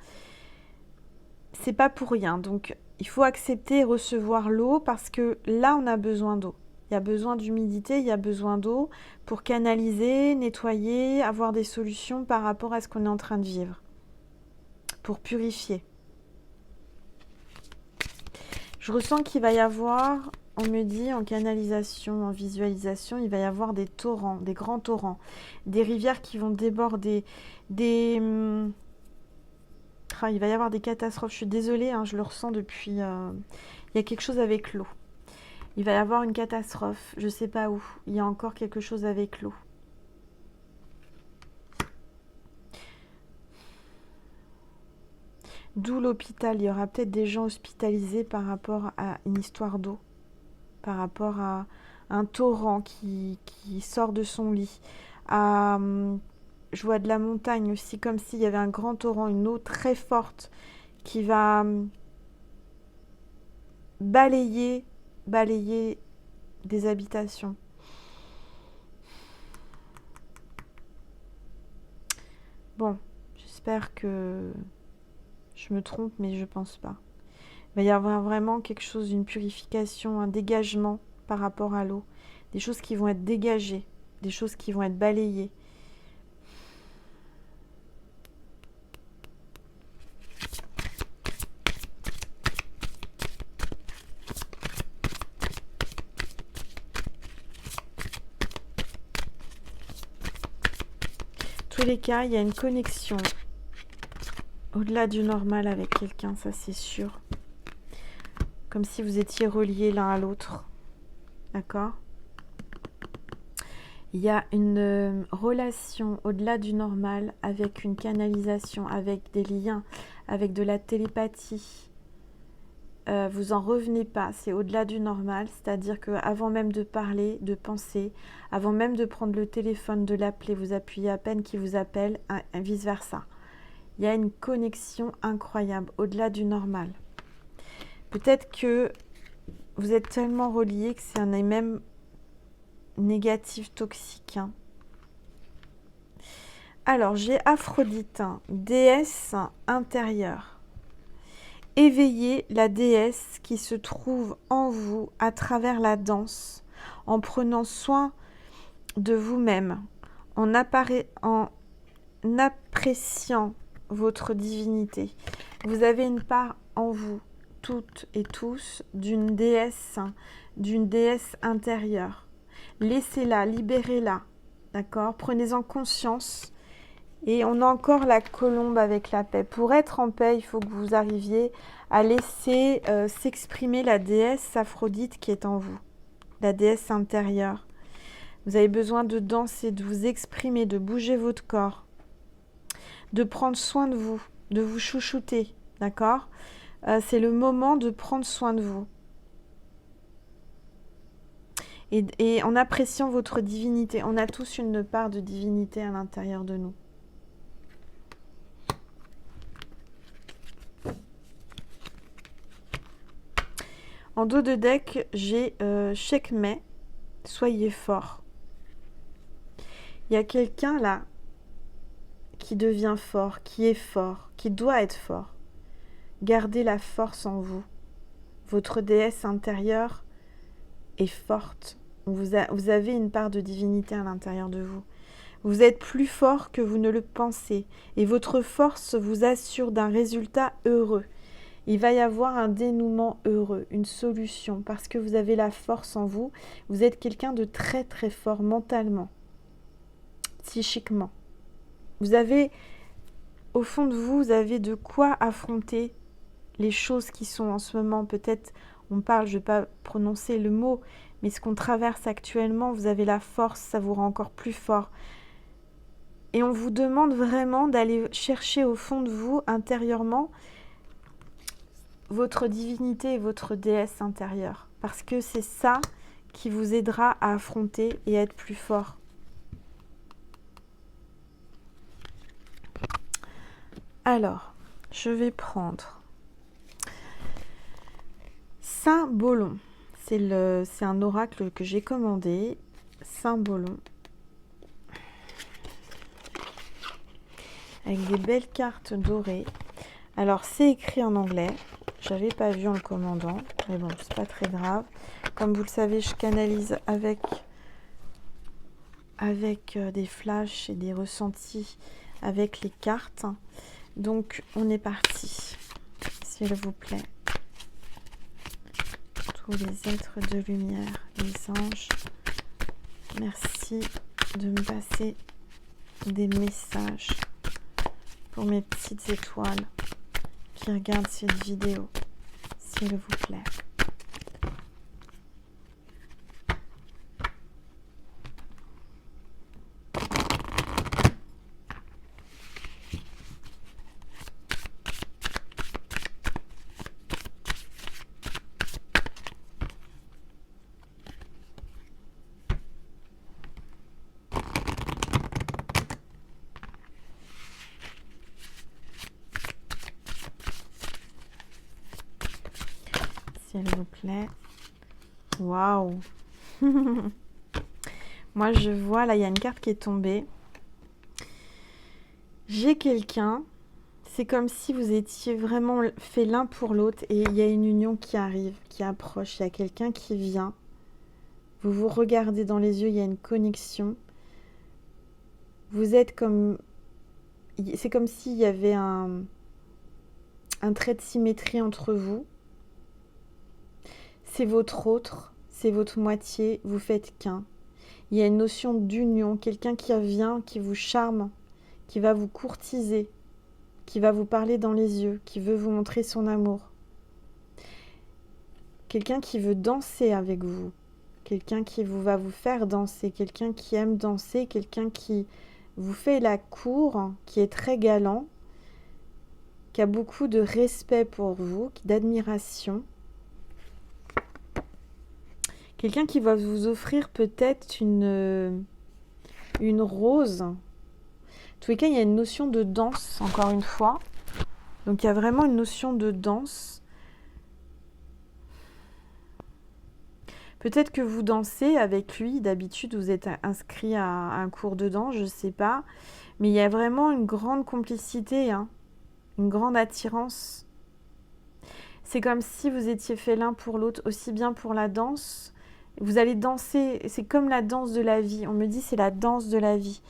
C'est pas pour rien. Donc, il faut accepter et recevoir l'eau parce que là, on a besoin d'eau. Il y a besoin d'humidité, il y a besoin d'eau pour canaliser, nettoyer, avoir des solutions par rapport à ce qu'on est en train de vivre. Pour purifier. Je ressens qu'il va y avoir... On me dit en canalisation, en visualisation, il va y avoir des torrents, des grands torrents, des rivières qui vont déborder, il va y avoir des catastrophes. Je suis désolée, hein, je le ressens depuis... Il y a quelque chose avec l'eau. Il va y avoir une catastrophe, je ne sais pas où. Il y a encore quelque chose avec l'eau. D'où l'hôpital. Il y aura peut-être des gens hospitalisés par rapport à une histoire d'eau. Par rapport à un torrent qui sort de son lit. Je vois de la montagne aussi, comme s'il y avait un grand torrent, une eau très forte qui va balayer des habitations. Bon, j'espère que je me trompe, mais je pense pas. Il va y avoir vraiment quelque chose, une purification, un dégagement par rapport à l'eau. Des choses qui vont être dégagées, des choses qui vont être balayées. Tous les cas, il y a une connexion au-delà du normal avec quelqu'un, ça c'est sûr. Comme si vous étiez reliés l'un à l'autre. D'accord? Il y a une relation au-delà du normal avec une canalisation, avec des liens, avec de la télépathie. Vous en revenez pas, c'est au-delà du normal, c'est-à-dire qu'avant même de parler, de penser, avant même de prendre le téléphone, de l'appeler, vous appuyez à peine qui vous appelle, vice-versa. Il y a une connexion incroyable, au-delà du normal. Peut-être que vous êtes tellement reliés que c'est un même négatif, toxique. Hein. Alors, j'ai Aphrodite, déesse intérieure. Éveillez la déesse qui se trouve en vous à travers la danse, en prenant soin de vous-même, en appréciant votre divinité. Vous avez une part en vous, toutes et tous, d'une déesse intérieure. Laissez-la, libérez-la, d'accord? Prenez-en conscience. Et on a encore la colombe avec la paix. Pour être en paix, il faut que vous arriviez à laisser s'exprimer la déesse Aphrodite qui est en vous, la déesse intérieure. Vous avez besoin de danser, de vous exprimer, de bouger votre corps, de prendre soin de vous chouchouter, d'accord? C'est le moment de prendre soin de vous. Et en appréciant votre divinité, on a tous une part de divinité à l'intérieur de nous. En dos de deck, j'ai Checkmate, soyez fort. Il y a quelqu'un là qui devient fort, qui doit être fort. Gardez la force en vous. Votre déesse intérieure est forte. Vous avez une part de divinité à l'intérieur de vous. Vous êtes plus fort que vous ne le pensez. Et votre force vous assure d'un résultat heureux. Il va y avoir un dénouement heureux, une solution, parce que vous avez la force en vous. Vous êtes quelqu'un de très très fort mentalement, psychiquement. Vous avez, au fond de vous, vous avez de quoi affronter les choses qui sont en ce moment. Peut-être, on parle, je ne vais pas prononcer le mot, mais ce qu'on traverse actuellement, vous avez la force, ça vous rend encore plus fort. Et on vous demande vraiment d'aller chercher au fond de vous, intérieurement, votre divinité et votre déesse intérieure. Parce que c'est ça qui vous aidera à affronter et à être plus fort. Alors, je vais prendre Saint-Bolon. C'est un oracle que j'ai commandé. Saint-Bolon. Avec des belles cartes dorées. Alors, c'est écrit en anglais. J'avais pas vu en le commandant. Mais bon, c'est pas très grave. Comme vous le savez, je canalise avec des flashs et des ressentis avec les cartes. Donc, on est parti. S'il vous plaît. Tous les êtres de lumière, les anges, merci de me passer des messages pour mes petites étoiles qui regardent cette vidéo, s'il vous plaît. s'il vous plaît. Waouh. Moi, je vois, là, il y a une carte qui est tombée. J'ai quelqu'un. C'est comme si vous étiez vraiment fait l'un pour l'autre et il y a une union qui arrive, qui approche. Il y a quelqu'un qui vient. Vous vous regardez dans les yeux, il y a une connexion. Vous êtes comme... C'est comme s'il y avait un trait de symétrie entre vous. C'est votre autre, c'est votre moitié, vous faites qu'un. Il y a une notion d'union, quelqu'un qui revient, qui vous charme, qui va vous courtiser, qui va vous parler dans les yeux, qui veut vous montrer son amour. Quelqu'un qui veut danser avec vous, quelqu'un qui va vous faire danser, quelqu'un qui aime danser, quelqu'un qui vous fait la cour, qui est très galant, qui a beaucoup de respect pour vous, d'admiration. Quelqu'un qui va vous offrir peut-être une rose. En tous les cas, il y a une notion de danse, encore une fois. Donc, il y a vraiment une notion de danse. Peut-être que vous dansez avec lui. D'habitude, vous êtes inscrit à un cours de danse, je ne sais pas. Mais il y a vraiment une grande complicité, hein, une grande attirance. C'est comme si vous étiez fait l'un pour l'autre, aussi bien pour la danse. Vous allez danser, c'est comme la danse de la vie. On me dit c'est la danse de la vie.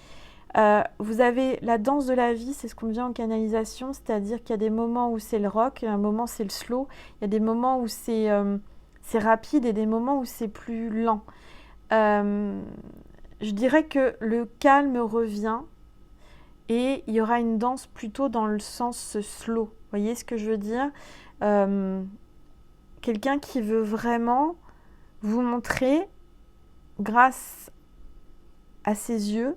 Vous avez la danse de la vie, c'est ce qu'on vient en canalisation, c'est-à-dire qu'il y a des moments où c'est le rock, un moment c'est le slow, il y a des moments où c'est rapide et des moments où c'est plus lent. Je dirais que le calme revient et il y aura une danse plutôt dans le sens slow. Vous voyez ce que je veux dire? Quelqu'un qui veut vraiment vous montrer, grâce à ses yeux,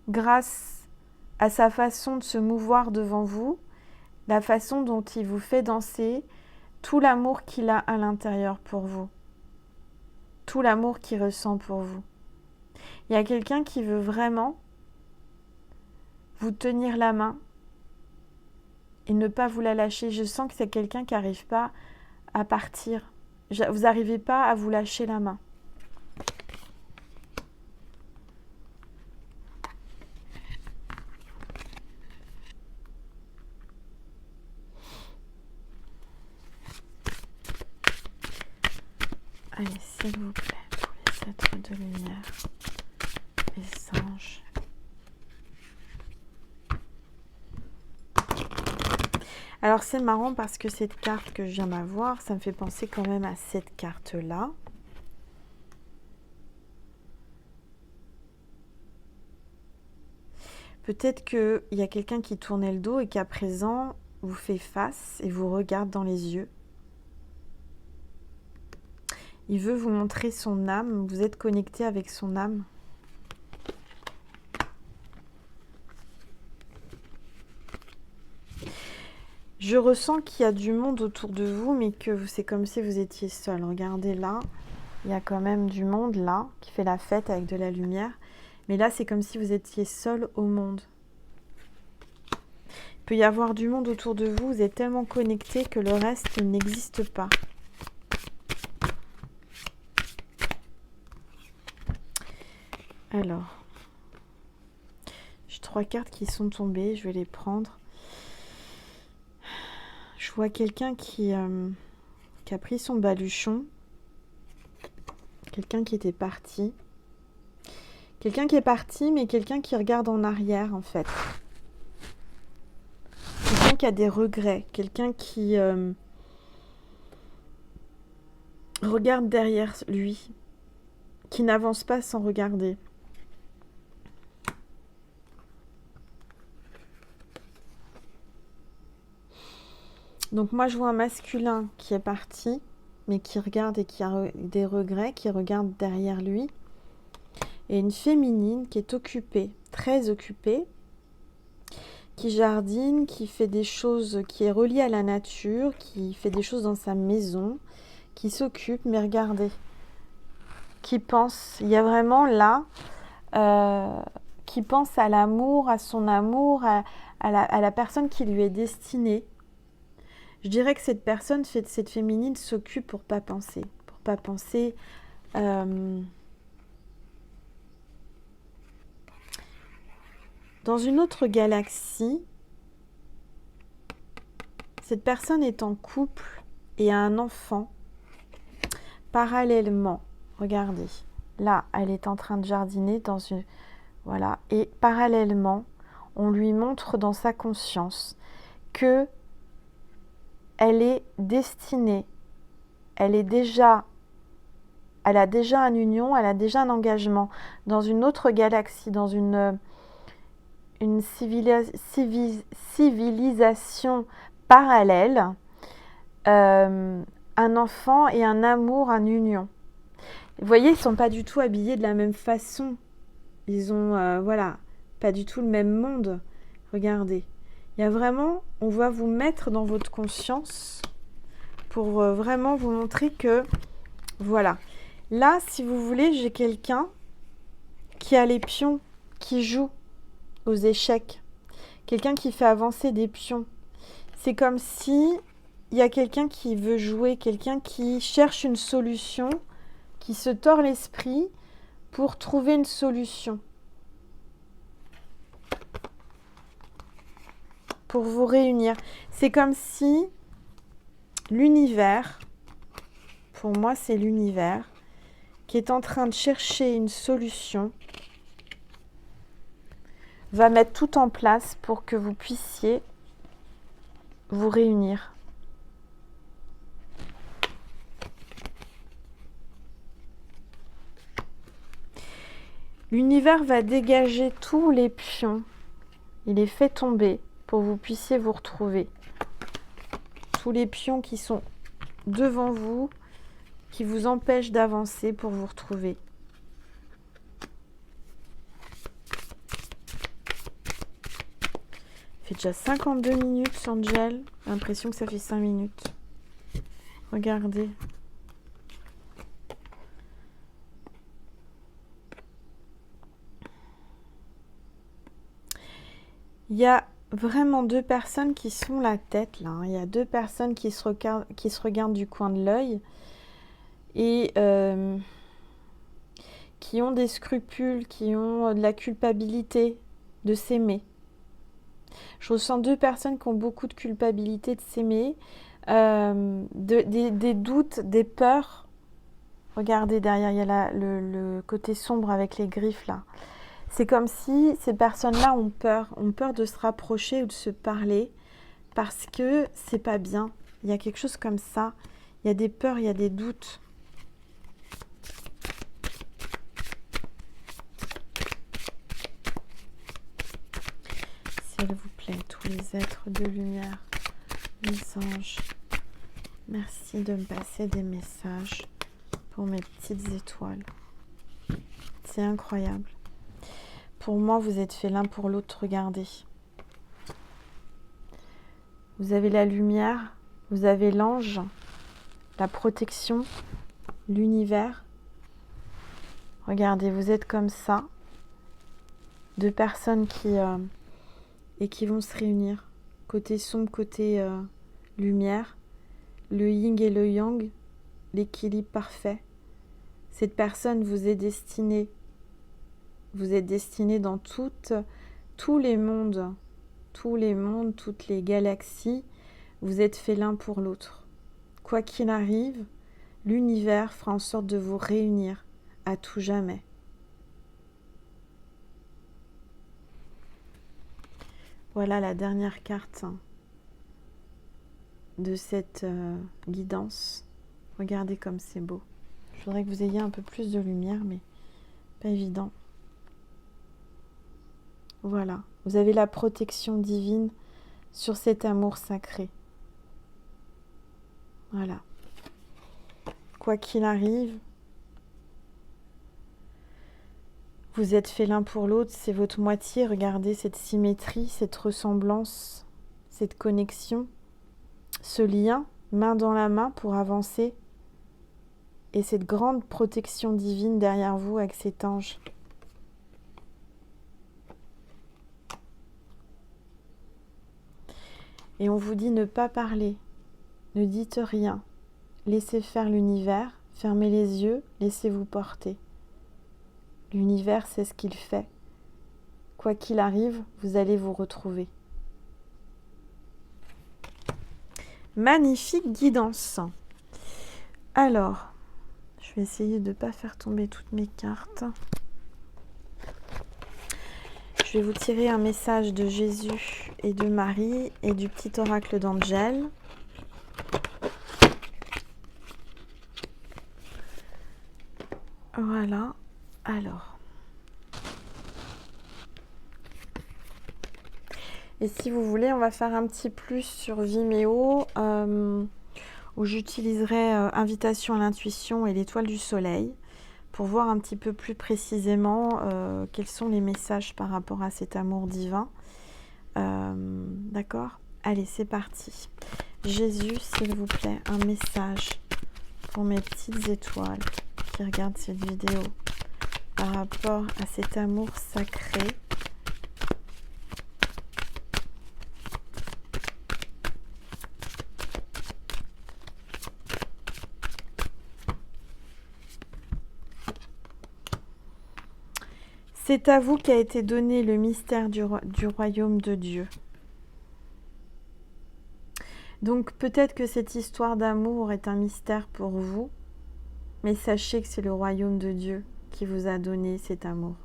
grâce à sa façon de se mouvoir devant vous, la façon dont il vous fait danser, tout l'amour qu'il a à l'intérieur pour vous, tout l'amour qu'il ressent pour vous. Il y a quelqu'un qui veut vraiment vous tenir la main et ne pas vous la lâcher. Je sens que c'est quelqu'un qui n'arrive pas à partir. Vous n'arrivez pas à vous lâcher la main. Allez, s'il vous plaît, pour les êtres de lumière, les anges. Alors c'est marrant parce que cette carte que je viens d'avoir, ça me fait penser quand même à cette carte-là. Peut-être qu'il y a quelqu'un qui tournait le dos et qu'à présent vous fait face et vous regarde dans les yeux. Il veut vous montrer son âme, vous êtes connecté avec son âme. Je ressens qu'il y a du monde autour de vous, mais que c'est comme si vous étiez seul. Regardez là, il y a quand même du monde là, qui fait la fête avec de la lumière. Mais là, c'est comme si vous étiez seul au monde. Il peut y avoir du monde autour de vous, vous êtes tellement connecté que le reste n'existe pas. Alors, j'ai 3 cartes qui sont tombées, je vais les prendre. Je vois quelqu'un qui a pris son baluchon. Quelqu'un qui était parti. Quelqu'un qui est parti, mais quelqu'un qui regarde en arrière, en fait. Quelqu'un qui a des regrets. Quelqu'un qui regarde derrière lui. Qui n'avance pas sans regarder. Donc moi, je vois un masculin qui est parti, mais qui regarde et qui a des regrets, qui regarde derrière lui. Et une féminine qui est occupée, très occupée, qui jardine, qui fait des choses, qui est reliée à la nature, qui fait des choses dans sa maison, qui s'occupe, mais regardez, qui pense, il y a vraiment là, qui pense à l'amour, à son amour, à la personne qui lui est destinée. Je dirais que cette personne, cette féminine, s'occupe pour pas penser. Pour pas penser. Dans une autre galaxie, cette personne est en couple et a un enfant. Parallèlement, regardez, là, elle est en train de jardiner dans une... Voilà, et parallèlement, on lui montre dans sa conscience que elle est destinée, elle a déjà une union, elle a déjà un engagement dans une autre galaxie, dans une civilisation parallèle, un enfant et un amour, une union. Vous voyez, ils ne sont pas du tout habillés de la même façon. Ils ont, voilà, pas du tout le même monde. Regardez. Il y a vraiment, on va vous mettre dans votre conscience pour vraiment vous montrer que, voilà. Là, si vous voulez, j'ai quelqu'un qui a les pions, qui joue aux échecs. Quelqu'un qui fait avancer des pions. C'est comme si il y a quelqu'un qui veut jouer, quelqu'un qui cherche une solution, qui se tord l'esprit pour trouver une solution. Pour vous réunir. C'est comme si l'univers, pour moi c'est l'univers, qui est en train de chercher une solution, va mettre tout en place pour que vous puissiez vous réunir. L'univers va dégager tous les pions. Il les fait tomber pour que vous puissiez vous retrouver. Tous les pions qui sont devant vous, qui vous empêchent d'avancer pour vous retrouver. Il fait déjà 52 minutes, Angel. J'ai l'impression que ça fait 5 minutes. Regardez. Il y a vraiment deux personnes qui sont la tête là. Il y a deux personnes qui se regardent du coin de l'œil et qui ont des scrupules, qui ont de la culpabilité de s'aimer. Je ressens deux personnes qui ont beaucoup de culpabilité de s'aimer, des doutes, des peurs. Regardez, derrière, il y a le côté sombre avec les griffes là. C'est comme si ces personnes-là ont peur de se rapprocher ou de se parler parce que c'est pas bien. Il y a quelque chose comme ça. Il y a des peurs, il y a des doutes. S'il vous plaît, tous les êtres de lumière, les anges, merci de me passer des messages pour mes petites étoiles. C'est incroyable. Pour moi, vous êtes faits l'un pour l'autre, regardez. Vous avez la lumière, vous avez l'ange, la protection, l'univers. Regardez, vous êtes comme ça. Deux personnes qui vont se réunir. Côté sombre, côté lumière. Le yin et le yang, l'équilibre parfait. Cette personne vous est destinée. Vous êtes destinés dans tous les mondes, toutes les galaxies. Vous êtes faits l'un pour l'autre. Quoi qu'il arrive, l'univers fera en sorte de vous réunir à tout jamais. Voilà la dernière carte de cette guidance. Regardez comme c'est beau. Je voudrais que vous ayez un peu plus de lumière, mais pas évident. Voilà, vous avez la protection divine sur cet amour sacré. Voilà. Quoi qu'il arrive, vous êtes faits l'un pour l'autre, c'est votre moitié. Regardez cette symétrie, cette ressemblance, cette connexion, ce lien, main dans la main pour avancer. Et cette grande protection divine derrière vous avec cet ange. Et on vous dit ne pas parler, Ne dites rien. Laissez faire l'univers. Fermez les yeux. Laissez-vous porter. L'univers, c'est ce qu'il fait. Quoi qu'il arrive, vous allez vous retrouver. Magnifique guidance. Alors, je vais essayer de ne pas faire tomber toutes mes cartes. Je vais vous tirer un message de Jésus et de Marie et du petit oracle d'Angèle. Voilà. Alors. Et si vous voulez, on va faire un petit plus sur Vimeo où j'utiliserai Invitation à l'intuition et l'étoile du soleil pour voir un petit peu plus précisément quels sont les messages par rapport à cet amour divin. D'accord ? Allez, c'est parti. Jésus, s'il vous plaît, un message pour mes petites étoiles qui regardent cette vidéo par rapport à cet amour sacré. C'est à vous qu'a été donné le mystère du royaume de Dieu. Donc peut-être que cette histoire d'amour est un mystère pour vous, mais sachez que c'est le royaume de Dieu qui vous a donné cet amour.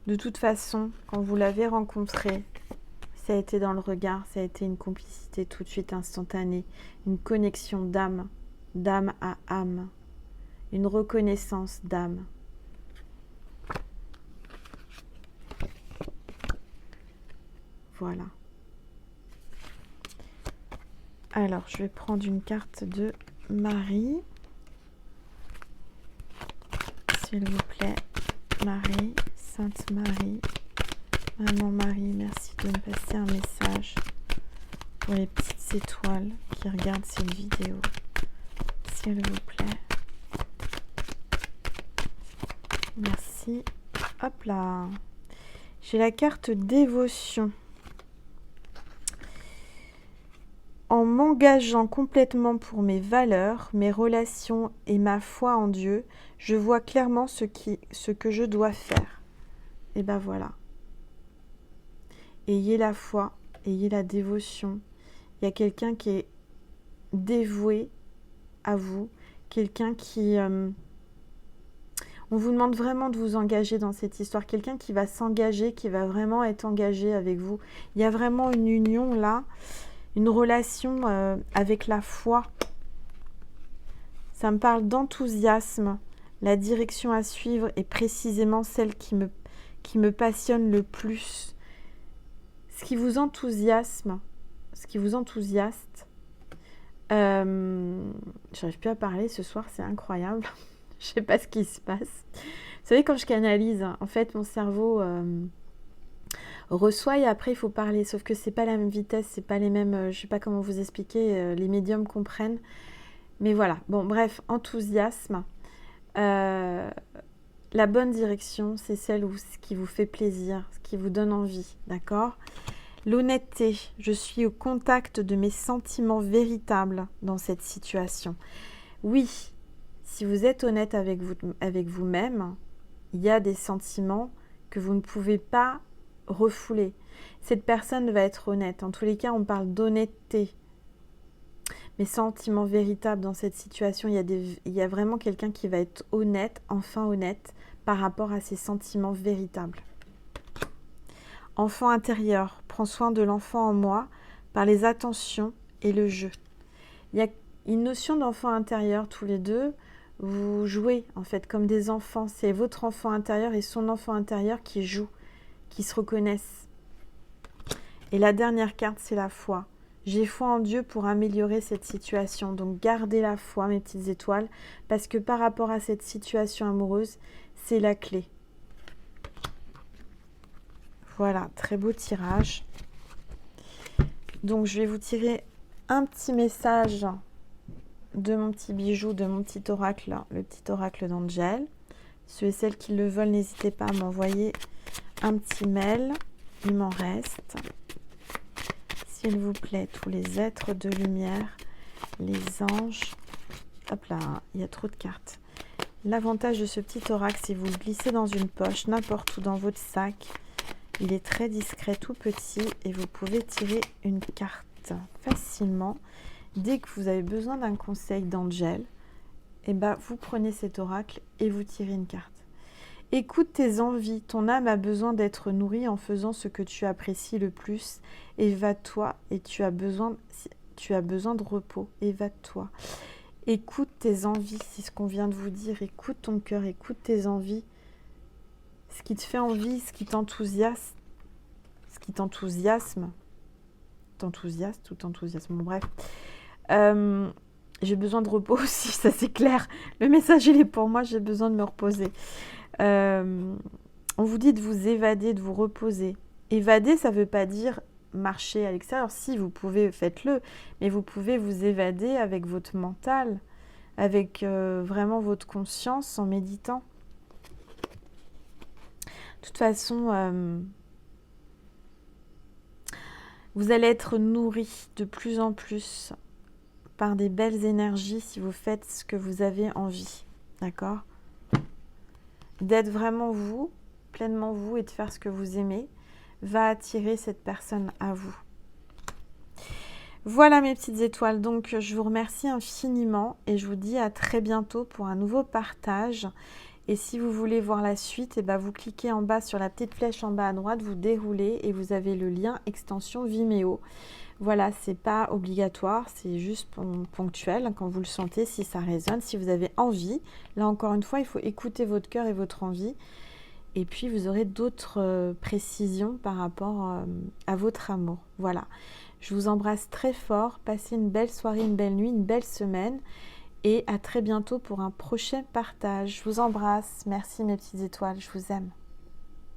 De toute façon, quand vous l'avez rencontré, ça a été dans le regard, ça a été une complicité tout de suite instantanée, une connexion d'âme, d'âme à âme, une reconnaissance d'âme. Voilà. Alors, je vais prendre une carte de Marie. S'il vous plaît, Marie, Sainte Marie, Maman Marie, merci de me passer un message pour les petites étoiles qui regardent cette vidéo. S'il vous plaît. Merci. Hop là. J'ai la carte dévotion. En m'engageant complètement pour mes valeurs, mes relations et ma foi en Dieu, je vois clairement ce que je dois faire. Et ben voilà. Ayez la foi, ayez la dévotion. Il y a quelqu'un qui est dévoué à vous, quelqu'un qui... on vous demande vraiment de vous engager dans cette histoire, quelqu'un qui va s'engager, qui va vraiment être engagé avec vous. Il y a vraiment une union là, une relation avec la foi. Ça me parle d'enthousiasme. La direction à suivre est précisément celle qui me passionne le plus. Ce qui vous enthousiasme, ce qui vous enthousiaste. J'arrive plus à parler ce soir, c'est incroyable. Je sais pas ce qui se passe. Vous savez, quand je canalise, en fait, mon cerveau reçoit et après, il faut parler. Sauf que c'est pas la même vitesse, c'est pas les mêmes... je sais pas comment vous expliquer, les médiums comprennent. Mais voilà. Bon, bref, enthousiasme. La bonne direction, c'est celle ce qui vous fait plaisir, ce qui vous donne envie, d'accord ? L'honnêteté, je suis au contact de mes sentiments véritables dans cette situation. Oui, si vous êtes honnête avec vous-même, il y a des sentiments que vous ne pouvez pas refouler. Cette personne va être honnête. En tous les cas, on parle d'honnêteté. Mes sentiments véritables dans cette situation, il y a vraiment quelqu'un qui va être honnête, enfin honnête, par rapport à ses sentiments véritables. Enfant intérieur, prends soin de l'enfant en moi par les attentions et le jeu. Il y a une notion d'enfant intérieur tous les deux. Vous jouez en fait comme des enfants. C'est votre enfant intérieur et son enfant intérieur qui jouent, qui se reconnaissent. Et la dernière carte, c'est la foi. J'ai foi en Dieu pour améliorer cette situation. Donc gardez la foi, mes petites étoiles, parce que par rapport à cette situation amoureuse, c'est la clé. Voilà, très beau tirage. Donc je vais vous tirer un petit message de mon petit bijou, de mon petit oracle, le petit oracle d'Angèle. Ceux et celles qui le veulent, n'hésitez pas à m'envoyer un petit mail. Il m'en reste. s'il vous plaît, tous les êtres de lumière, les anges. Hop là, il y a trop de cartes. L'avantage de ce petit oracle, c'est vous le glissez dans une poche, n'importe où dans votre sac. Il est très discret, tout petit, et vous pouvez tirer une carte facilement. Dès que vous avez besoin d'un conseil d'Angel, eh ben, vous prenez cet oracle et vous tirez une carte. Écoute tes envies, ton âme a besoin d'être nourrie en faisant ce que tu apprécies le plus. Évade-toi et tu as besoin de repos. Évade-toi. Écoute tes envies, c'est ce qu'on vient de vous dire. Écoute ton cœur, écoute tes envies. Ce qui te fait envie, ce qui t'enthousiasme. T'enthousiasme ou t'enthousiasme, bon, bref. J'ai besoin de repos aussi, ça c'est clair. Le message il est pour moi, j'ai besoin de me reposer. On vous dit de vous évader, de vous reposer. Évader, ça ne veut pas dire marcher à l'extérieur. Si, vous pouvez, faites-le. Mais vous pouvez vous évader avec votre mental, avec vraiment votre conscience, en méditant. De toute façon, vous allez être nourri de plus en plus par des belles énergies si vous faites ce que vous avez envie. D'accord ? D'être vraiment vous, pleinement vous, et de faire ce que vous aimez, va attirer cette personne à vous. Voilà mes petites étoiles, donc je vous remercie infiniment et je vous dis à très bientôt pour un nouveau partage. Et si vous voulez voir la suite, vous cliquez en bas sur la petite flèche en bas à droite, vous déroulez et vous avez le lien extension Vimeo. Voilà, c'est pas obligatoire, c'est juste ponctuel quand vous le sentez, si ça résonne, si vous avez envie. Là encore une fois, il faut écouter votre cœur et votre envie. Et puis vous aurez d'autres précisions par rapport à votre amour. Voilà, je vous embrasse très fort, passez une belle soirée, une belle nuit, une belle semaine. Et à très bientôt pour un prochain partage. Je vous embrasse, merci mes petites étoiles, je vous aime.